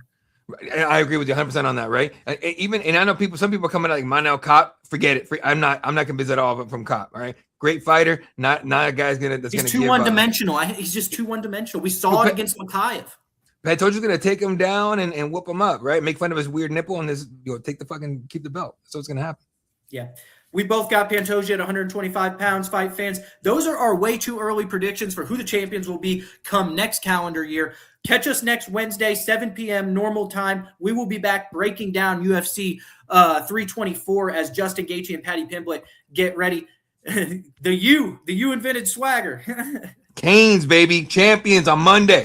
I agree with you 100% on that, right? And I know some people coming out like Manel Cop, forget it. I'm not convinced at all from Cop, all right? Great fighter, not a guy's that's going to He's too one-dimensional. He's just too one-dimensional. We saw it against Makayev. Pantoja's going to take him down and whoop him up, right? Make fun of his weird nipple and keep the belt. That's what's going to happen. Yeah. We both got Pantoja at 125 pounds, fight fans. Those are our way too early predictions for who the champions will be come next calendar year. Catch us next Wednesday, 7 p.m. normal time. We will be back breaking down UFC 324 as Justin Gaethje and Paddy Pimblett get ready. The U invented swagger. Canes, baby. Champions on Monday.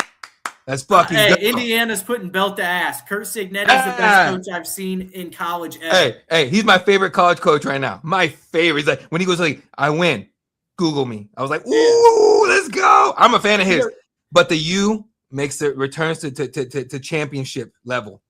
That's fucking good. Indiana's putting belt to ass. Kurt Signetti is the best coach I've seen in college ever. Hey, he's my favorite college coach right now. My favorite. He's like, when he goes like, I win, Google me. I was like, ooh, let's go. I'm a fan of his. But the U makes it returns to championship level.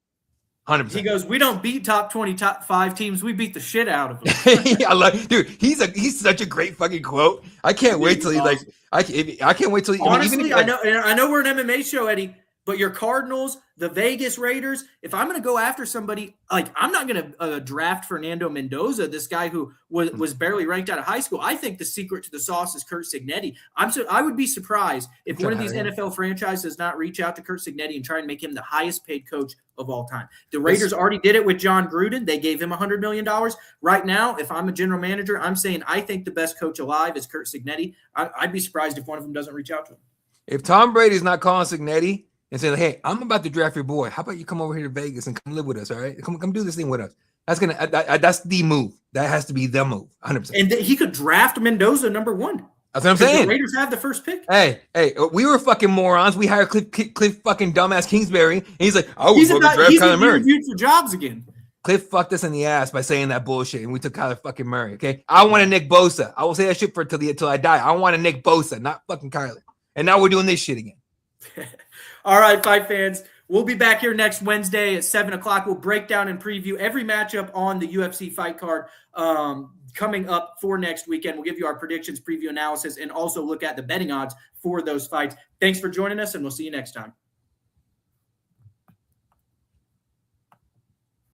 100%. He goes, we don't beat top 20, top 5 teams. We beat the shit out of them. Dude, he's such a great fucking quote. I can't wait till I can't wait till honestly, I know we're an MMA show, Eddie, but your Cardinals, the Vegas Raiders, if I'm going to go after somebody, like I'm not going to draft Fernando Mendoza, this guy who was barely ranked out of high school. I think the secret to the sauce is Kurt Signetti. I would be surprised if one of these NFL franchises does not reach out to Kurt Signetti and try and make him the highest paid coach of all time. The Raiders already did it with John Gruden. They gave him $100 million. Right now, if I'm a general manager, I'm saying I think the best coach alive is Kurt Signetti. I'd be surprised if one of them doesn't reach out to him. If Tom Brady's not calling Signetti and saying, hey, I'm about to draft your boy. How about you come over here to Vegas and come live with us, all right? Come do this thing with us. That's the move. That has to be the move, 100%. And he could draft Mendoza number 1. That's what I'm saying. The Raiders have the first pick. Hey, we were fucking morons. We hired Cliff fucking dumbass Kingsbury. And he's like, he's reviewed for jobs again. Cliff fucked us in the ass by saying that bullshit, and we took Kyler fucking Murray, okay? I want a Nick Bosa. I will say that shit till I die. I want a Nick Bosa, not fucking Kyler. And now we're doing this shit again. All right, fight fans. We'll be back here next Wednesday at 7 o'clock. We'll break down and preview every matchup on the UFC fight card coming up for next weekend. We'll give you our predictions, preview analysis, and also look at the betting odds for those fights. Thanks for joining us, and we'll see you next time.